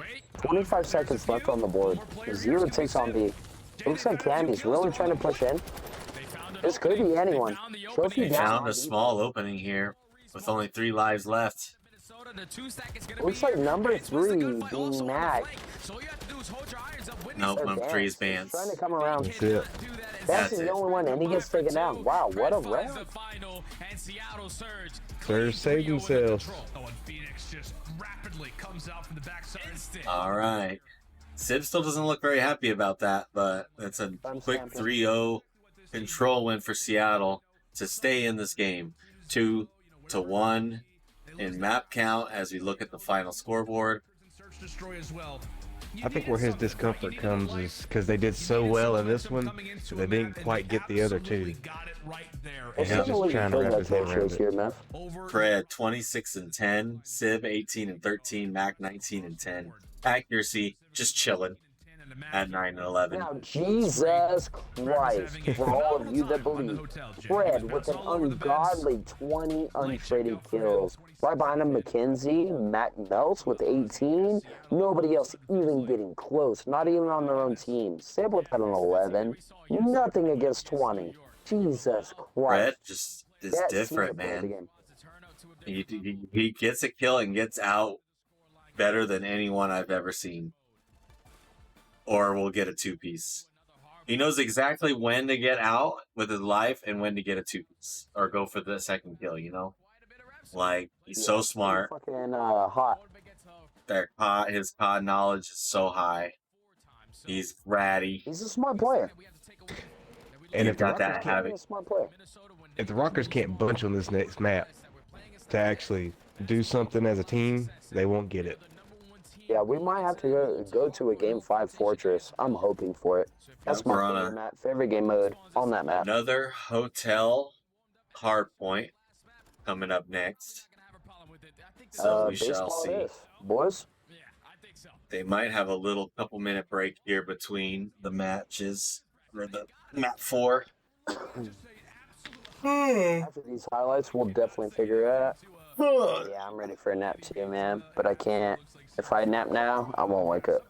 Wait.
25 seconds left on the board. 0-6 on B. Looks like Candy's really trying to push in.
They found an
This could
opening.
be
They
anyone.
found the
Trophy
opening.
They
down.
found a small opening here with only 3 lives left.
Minnesota, the 2 seconds gonna
Looks
be
like
here.
number
And it's supposed to
3
gunfight also
being
on the
Mac.
flank. So all you have to do is hold your irons up, win
Nope,
this.
number 3 is Bance.
Trying to come around.
That's it.
That's
it.
the only one, and he gets taken down. Wow, what a
Fred finds
round.
the final, and Seattle Surge
Surge saved
clean 3-0 in the
themselves.
control.
Oh, and Phoenix just rapidly comes out from the backside.
Instant.
All right. Sib still doesn't look very happy about that, but it's a quick 3-0 control win for Seattle to stay in this game. 2-1 in map count as we look at the final scoreboard.
Search destroy as well.
I think where his discomfort comes is because they did so well in this one, so they didn't quite get the other two.
Well,
Yeah, just trying to wrap his head around it.
here, Meth.
Fred 26-10, Sib 18-13, Mac 19-10. Accuracy just chilling at 9-11.
Now, Jesus Christ, for all of you that believe, Fred with an ungodly 20 untraded kills. Right behind him, McKenzie, Mac Melts with 18. Nobody else even getting close, not even on their own team. Sib with an 11. Nothing against 20. Jesus Christ.
Fred just is
That
different,
Seager played the
man.
game.
He gets a kill and gets out better than anyone I've ever seen. Or we'll get a 2-piece. He knows exactly when to get out with his life and when to get a 2-piece. Or go for the second kill, you know? Like, he's so smart.
Fucking hot.
His COD knowledge is so high. He's ratty.
He's a smart player.
And
You've
if the
got that
Rockers
havoc.
He's a smart player.
If the Rockers can't bunch on this next map to actually do something as a team, they won't get it.
Yeah, we might have to go to a Game 5 Fortress. I'm hoping for it. That's
We're
my
on
favorite, favorite game mode on that map.
Another hotel hardpoint coming up next. So we shall
baseball
see.
it is. Boys,
They might have a little couple-minute break here between the matches or the map 4.
after these highlights, we'll definitely figure it out. Yeah, I'm ready for a nap too, man. But I can't. If I nap now, I won't wake up.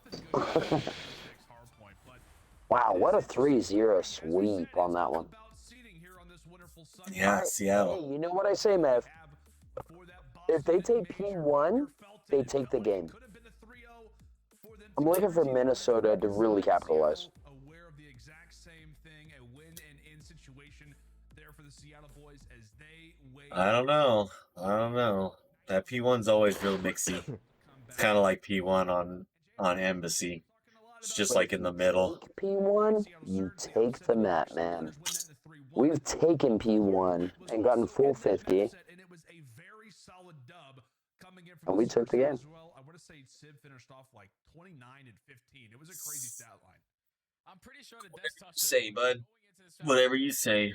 Wow, what a 3-0 sweep on that one.
Yeah, Seattle.
Hey, you know what I say, Mev? If they take P1, they take the game. I'm looking for Minnesota to really capitalize.
Aware of the exact same thing, a win and in situation there for the Seattle boys as they wait.
I don't know. That P1's always real mixy. It's kind of like P1 on Embassy. It's just like in the middle.
Take P1, you take the map, man. We've taken P1 and gotten full 50.
And it was a very solid dub coming in from
And we took the game.
as well. I want to say Sid finished off like 29 and 15. It was a crazy stat line.
I'm pretty sure the Death Touch
Say, bud. Whatever you say.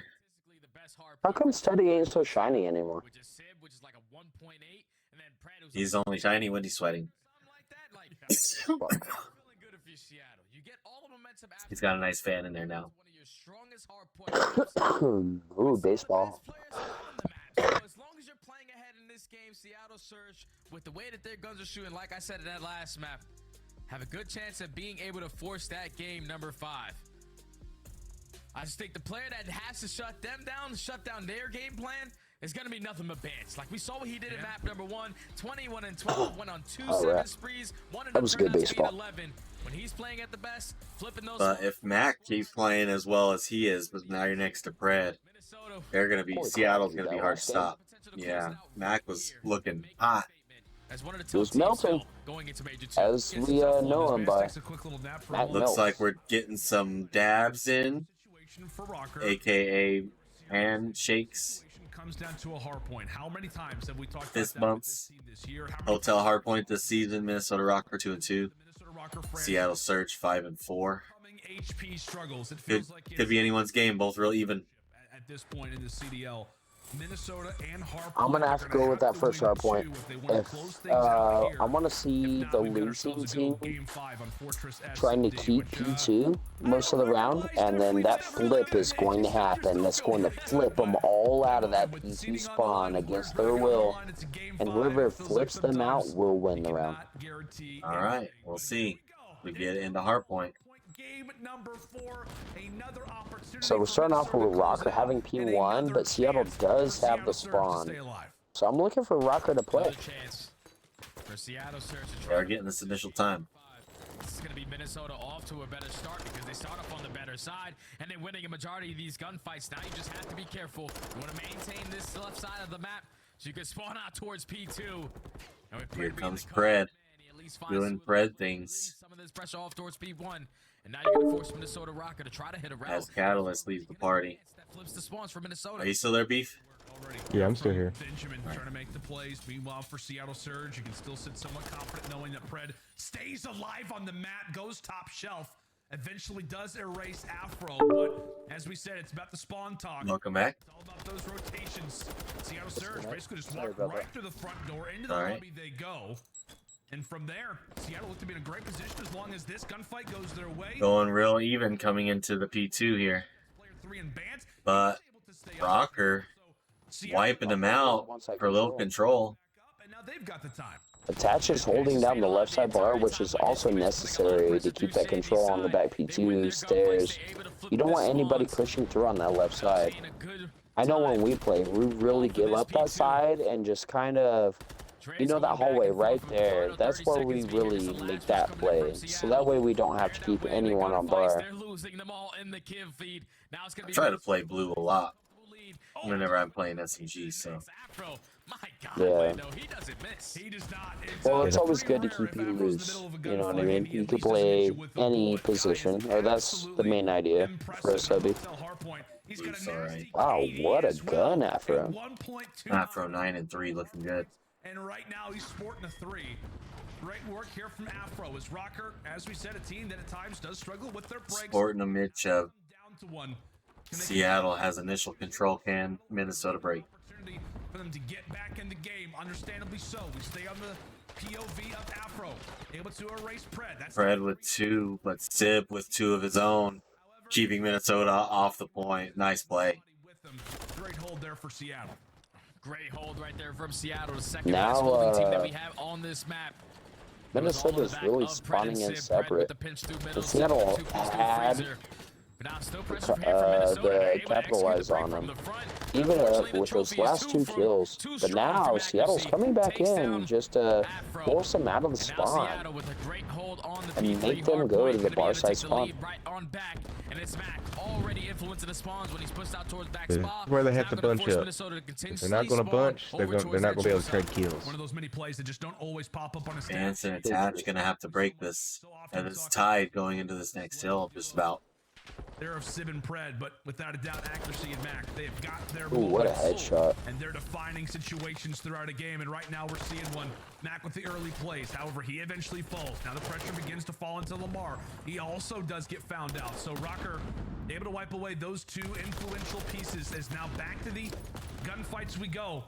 How come Steady ain't so shiny anymore?
Which is Sib, which is like a 1.8, and then Pratt, who's
He's only shiny when he's sweating.
something like that. Like, feeling good if you're Seattle. You get all the momentum after
He's got a nice fan in there now.
one of your strongest hard points.
Ooh, baseball.
So as long as you're playing ahead in this game, Seattle Surge, with the way that their guns are shooting, like I said in that last map, have a good chance of being able to force that game number 5. I just think the player that has to shut them down, shut down their game plan, is going to be nothing but bans. Like we saw what he did in map number 1, 21 and 12, went on 2 7 sprees,
that was good baseball.
11. When he's playing at the best, flipping those.
But if Mac keeps playing as well as he is, but now you're next to Pred, they're gonna be Seattle's gonna be hard to stop. Yeah, Mac was looking hot.
He was melting, as we know him by.
Looks like we're getting some dabs in, aka handshakes.
Comes down to a hard point. How many times have we talked
Fist
about
bumps. Hotel hard point this season. Minnesota Rokkr 2-2. Seattle Surge 5-4.
HP struggles. It
Could,
feels like
could be anyone's game. Both real even.
at this point in the CDL. Minnesota and Harp.
I'm gonna have to go with that first hard point. If I want to see the losing team trying to keep P2 most of the round, and then that flip is going to happen. That's going to flip them all out of that P2 spawn against their will, and whoever flips them out will win the round.
All right, we'll see. We get into hard point.
Game number 4, another opportunity.
So we're starting off with Rokkr having P1, but Seattle does have the spawn. So I'm looking for Rokkr to play.
They're getting this initial time.
This is going to be Minnesota off to a better start because they start off on the better side and they're winning a majority of these gunfights. Now you just have to be careful. You want to maintain this left side of the map so you can spawn out towards P2.
Here comes Pred, doing Pred things.
Some of this pressure off towards P1. And now you're going to force Minnesota Rokkr to try to hit a route.
As Catalyst leaves the party.
That flips the spawns for Minnesota.
Are you still there, Beef?
Yeah, I'm still here.
Benjamin trying to make the plays. Meanwhile, for Seattle Surge, you can still sit somewhat confident knowing that Pred stays alive on the map, goes top shelf, eventually does erase Afro. But as we said, it's about the spawn talk.
Welcome back.
It's all about those rotations. Seattle Surge basically just walk right through the front door. Into the lobby they go. And from there, Seattle looked to be in a great position as long as this gunfight goes their way.
Going real even coming into the P2 here. But Rokkr wiping them out for a little control.
And now they've got the time.
Attach is holding down the left side bar, which is also necessary to keep that control on the back P2 stairs. You don't want anybody pushing through on that left side. I know when we play, we really give up that side and just kind of, you know, that hallway right there, that's where we really make that play. So that way we don't have to keep anyone on bar.
I try to play blue a lot whenever I'm playing SMG, so.
Yeah. Well, it's always good to keep you loose. You know what I mean? You can play any position, or that's the main idea for a subby.
Blue's alright.
Wow, what a gun, Afro.
Afro 9 and 3 looking good.
And right now he's sporting a 3. Great work here from Afro as Rokkr, as we said, a team that at times does struggle with their breaks.
Sporting a mid-chub.
Down to 1.
Seattle has initial control can. Minnesota break.
Opportunity for them to get back in the game, understandably so. We stay on the POV of Afro, able to erase Pred. That's
Pred with 2, but Sib with 2 of his own, keeping Minnesota off the point. Nice play.
Great hold there for Seattle.
Great hold right there from Seattle, the second
now,
best holding team that we have on this map.
Minnesota's really spawning in separate. And Seattle had the capitalize on them, even with those last 2 kills. But now Seattle's coming back in just to force them out of the spawn and make them go to the bar side spawn.
Where they have to bunch up. If they're not going to bunch, they're not going to be able to trade kills.
One of those many plays that just don't always pop up on a stage.
Dance and Attach gonna have to break this, and it's tied going into this next hill. Just about.
They're of Sib and Pred, but without a doubt, accuracy and Mac, they've got their
Ooh, what a headshot.
And they're defining situations throughout a game, and right now we're seeing one. Mac with the early plays, however, he eventually falls. Now the pressure begins to fall into Lamar. He also does get found out, so Rokkr able to wipe away those 2 influential pieces as now back to the gunfights we go.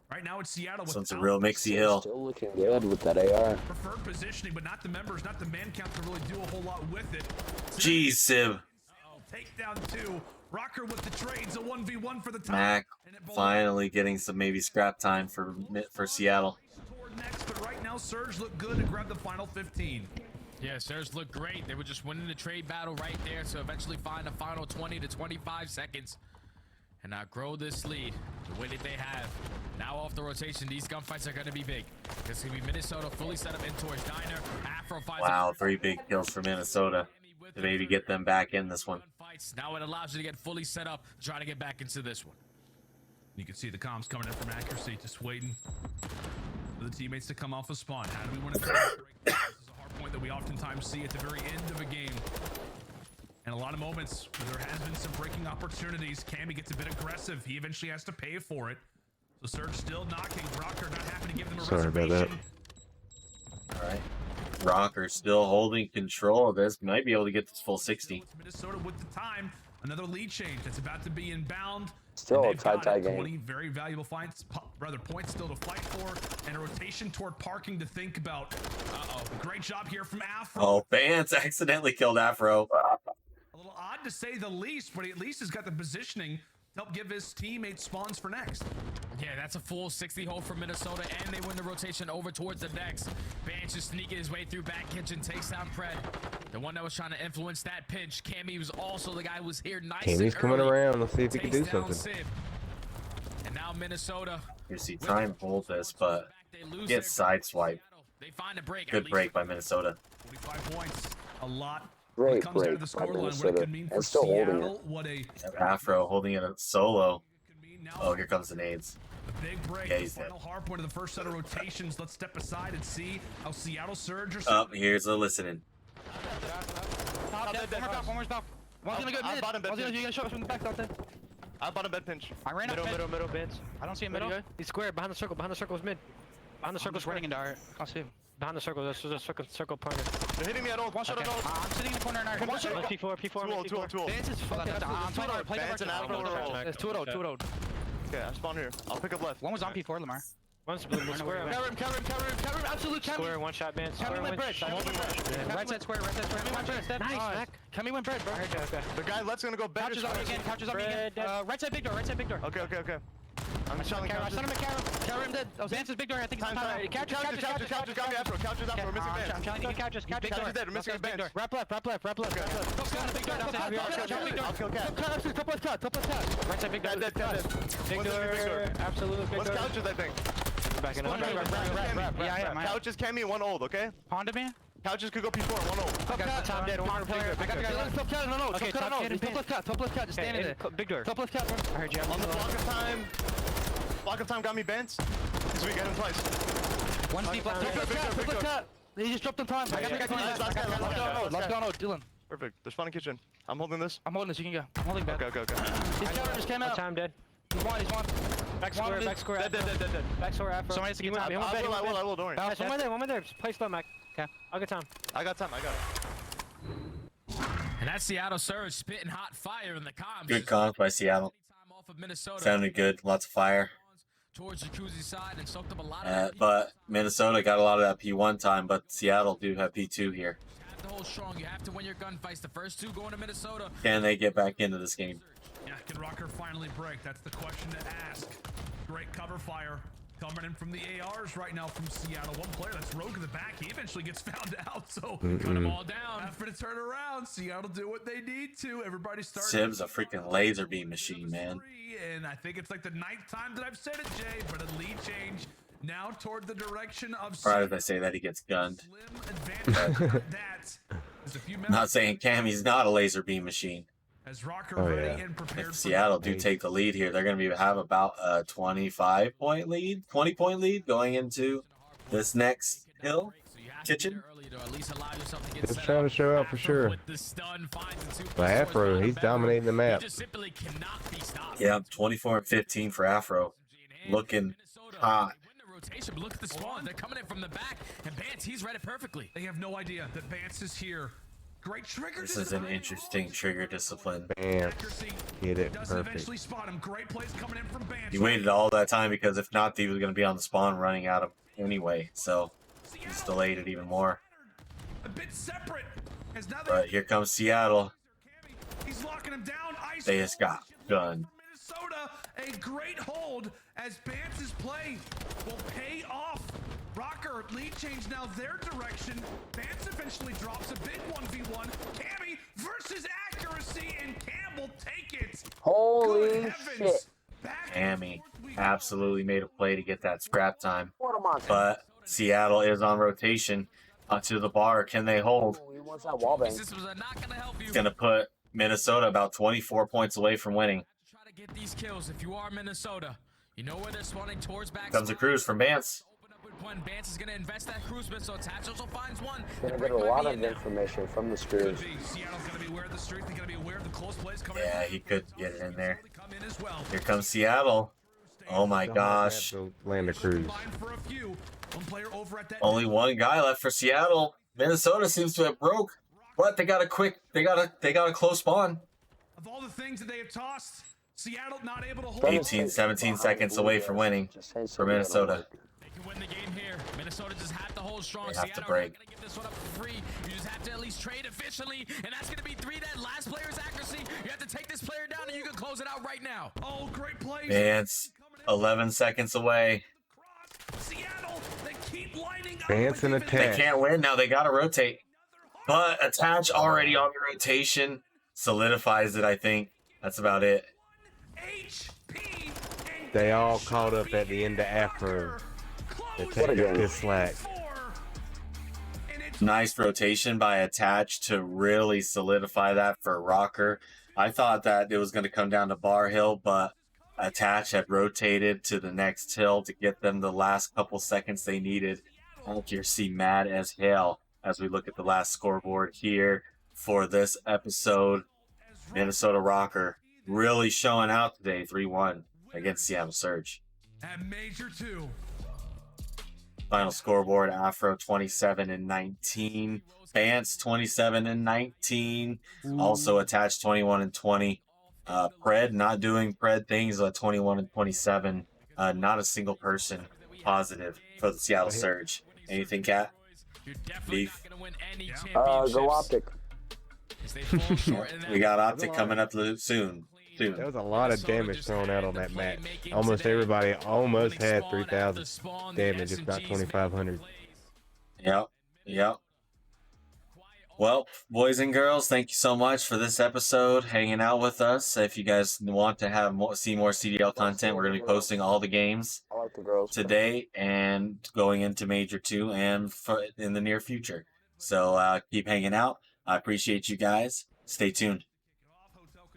Right now it's Seattle.
So it's a real mixy hill.
Still looking good with that AR.
Preferred positioning, but not the members, not the man count to really do a whole lot with it.
Jeez, Sib.
Takedown 2. Rokkr with the trades, a 1v1 for the top.
Mac finally getting some maybe scrap time for Seattle.
Next, but right now Surge looked good to grab the final 15.
Yeah, Surge looked great. They were just winning the trade battle right there to eventually find a final 20 to 25 seconds. and now grow this lead the way that they have. Now off the rotation, these gunfights are going to be big. It's going to be Minnesota fully set up in towards Diner. Afro finds
Wow, 3 big kills for Minnesota to maybe get them back in this one.
Now it allows you to get fully set up, trying to get back into this one.
You can see the comms coming in from accuracy, just waiting for the teammates to come off a spawn. How do we win a break? This is a hard point that we oftentimes see at the very end of a game. And a lot of moments where there has been some breaking opportunities. Cammy gets a bit aggressive. He eventually has to pay for it. So Surge still knocking. Rokkr not happy to give them a reservation.
About that.
All right. Rokkr still holding control of this. Might be able to get this full 60.
Minnesota with the time. Another lead change that's about to be inbound.
Still a tie game.
20 very valuable points still to fight for, and a rotation toward parking to think about. Great job here from Afro.
Oh, Vance accidentally killed Afro.
A little odd to say the least, but he at least has got the positioning to help give his teammates spawns for next.
Yeah, that's a full 60 hold for Minnesota, and they win the rotation over towards the next. Banch is sneaking his way through back kitchen, takes down Pred. The one that was trying to influence that pinch. Cammy was also the guy who was here nice
Cammy's
and
coming
early.
around. Let's see if he can do
Takes down
something.
Sib. And now Minnesota.
You see, try and hold this, but get sideswiped.
They find a break.
Good break by Minnesota.
45 points, a lot.
Great
Comes down to
break
the
by
scoreline, what it
Minnesota.
could mean for
And still holding
Seattle,
it.
what a
Afro holding it solo.
could mean now.
Oh, here comes the nades.
A big break.
Yeah, he's dead.
Final hard point of the first set of rotations. Let's step aside and see how Seattle Surge or
Up, here's the listening.
One more stop. One's gonna go mid. One's gonna show us from the back, don't they? I'm bottom bed pinch.
I ran up middle beds.
I don't see him middle.
He's square behind the circle. Behind the circle is mid. Behind the circle is
running into our. Can't see him.
Behind the circle. There's a circle pointer.
They're hitting me at all. One shot at all.
I'm sitting in the corner now.
One shot.
P4.
Two. Dance is fucking. I'm trying to play the Afro.
There's 2-0.
Okay, I spawn here. I'll pick up left.
One was on P4, Lamar. One's blue square.
Carry him. Absolute carry.
Square, one shot, man.
Carry went bread.
Right side square. Nice, Mac.
Cammy went bread, bro.
Okay.
The guy left's gonna go better.
Couches on me again. Right side big door.
Okay. I'm showing
I shot him at Carry him dead. Vance is big door. I think it's time. Couches.
Got me Afro. Couches Afro. We're missing
I'm
Vance.
trying to get couches.
Couches dead. We're missing a Vance.
Wrap left.
I'll kill Cat.
Top left. Right side big door.
Dead.
Big door. Absolutely big
What's
door.
Couches, I think?
Back in
Yeah, Couches can be one old, okay?
Honda man.
Couches could go P4, one old.
I got the top dead. One player. I got the guy.
Top cat, no.
Okay, top left cat. Just standing there. Big door.
Top left cat.
I heard you.
On the block of time. Block of time got me bent. So we get him twice.
One deep left.
Top left cat.
He just dropped on time. I got the guy.
Last down, Dylan. Perfect. There's spawn in kitchen. I'm holding this.
I'm holding this. You can go. I'm holding back.
Okay.
His counter just came out. Time dead. He's one. Back square.
Dead.
Back square Afro. Somebody has to give me time.
I will, don't worry.
One more there. Play slow, Mac. Okay. I'll get time.
I got time.
And that's Seattle Surge spitting hot fire in the comms.
Good comms by Seattle.
Anytime off of Minnesota.
Sounded good. Lots of fire.
Towards Jacuzzi side and soaked up a lot of
But Minnesota got a lot of that P1 time, but Seattle do have P2 here.
You have to hold strong. You have to win your gunfights. The first two going to Minnesota.
Can they get back into this game?
Yeah, can Rokkr finally break? That's the question to ask. Great cover fire coming in from the ARs right now from Seattle. One player that's rogue in the back. He eventually gets found out. So
Cut them all down.
after to turn around, Seattle do what they need to. Everybody starts.
Sib's a freaking laser beam machine, man.
And I think it's like the 9th time that I've said it, Jay. But a lead change now toward the direction of.
Right as I say that, he gets gunned.
Slim advantage. That is a few minutes.
Not saying Cammy's not a laser beam machine.
As Rokkr ready and prepared
If
for
Seattle do take the lead here, they're going to have about a 25-point lead, 20-point lead going into this next hill. Kitchen.
Just trying to show out for sure. But Afro, he's dominating the map.
Yeah, 24 and 15 for Afro. Looking hot.
But look at the spawn. They're coming in from the back, and Bance, he's read it perfectly.
They have no idea that Bance is here. Great trigger.
This is an interesting trigger discipline.
Bam. Get it
Doesn't
perfect.
eventually spot him. Great plays coming in from Bance.
He waited all that time because if not, he was going to be on the spawn running out of anyway. So he's delayed it even more.
A bit separate. As now
But here comes Seattle.
he's locking him down. Ice
They just got gunned.
Minnesota, a great hold as Bance's play will pay off. Rokkr lead change now their direction. Bance eventually drops a big 1v1. Cammy versus accuracy. Mercy and Campbell take it.
Holy
Good
shit.
heavens. Back and
Hammy
forth we go.
absolutely made a play to get that scrap time.
What a monster.
But Seattle is on rotation to the bar. Can they hold?
Ooh, he wants that wall bang.
Systems are not going to help you.
It's going to put Minnesota about 24 points away from winning.
Try to get these kills. If you are Minnesota, you know where they're spawning towards back.
Comes a cruise from Bance.
Open up with one. Bance is going to invest that cruise missile. Attach also finds one.
Gonna get a lot of information from the screws.
Seattle's gonna be aware of the street. They're gonna be aware of the close plays coming.
Yeah, he could get it in there.
Come in as well.
Here comes Seattle. Oh my
Don't
gosh.
have to land a cruise.
Combined for a few. One player over at that.
Only one guy left for Seattle. Minnesota seems to have broke. But they got a close spawn.
Of all the things that they have tossed, Seattle not able to hold.
18, 17 seconds away from winning for Minnesota.
They can win the game here. Minnesota just have to hold strong.
They have to
Seattle
break.
not gonna give this one up for free. You just have to at least trade efficiently, and that's gonna be 3. That last player's accuracy. You have to take this player down, and you can close it out right now.
Oh, great plays.
Vance, 11 seconds away.
Seattle, they keep lining up.
Vance and
They
attack.
can't win now. They got to rotate. But Attach already on the rotation solidifies it, I think. That's about it.
HP.
They all caught up at the end of Afro. They
What a
take up
game.
his slack.
Nice rotation by Attach to really solidify that for Rokkr. I thought that it was going to come down to Bar Hill, but Attach had rotated to the next hill to get them the last couple seconds they needed. Accuracy mad as hell as we look at the last scoreboard here for this episode. Minnesota Rokkr really showing out today, 3-1 against Seattle Surge.
At Major 2.
Final scoreboard: Afro 27 and 19, Bance 27 and 19, also Attached 21 and 20. Pred not doing Pred things, 21 and 27. Not a single person positive for the Seattle Surge. Anything, Cat?
You're definitely
Beef.
not gonna win any
Go Optic.
Because they fall short in that
We got Optic coming up soon.
There was a lot of damage thrown out on that match. Almost everybody almost had 3,000 damage, if not 2,500.
Yep. Well, boys and girls, thank you so much for this episode, hanging out with us. If you guys want to see more CDL content, we're going to be posting all the games
I like the girls.
today and going into Major 2 and in the near future. So keep hanging out. I appreciate you guys. Stay tuned.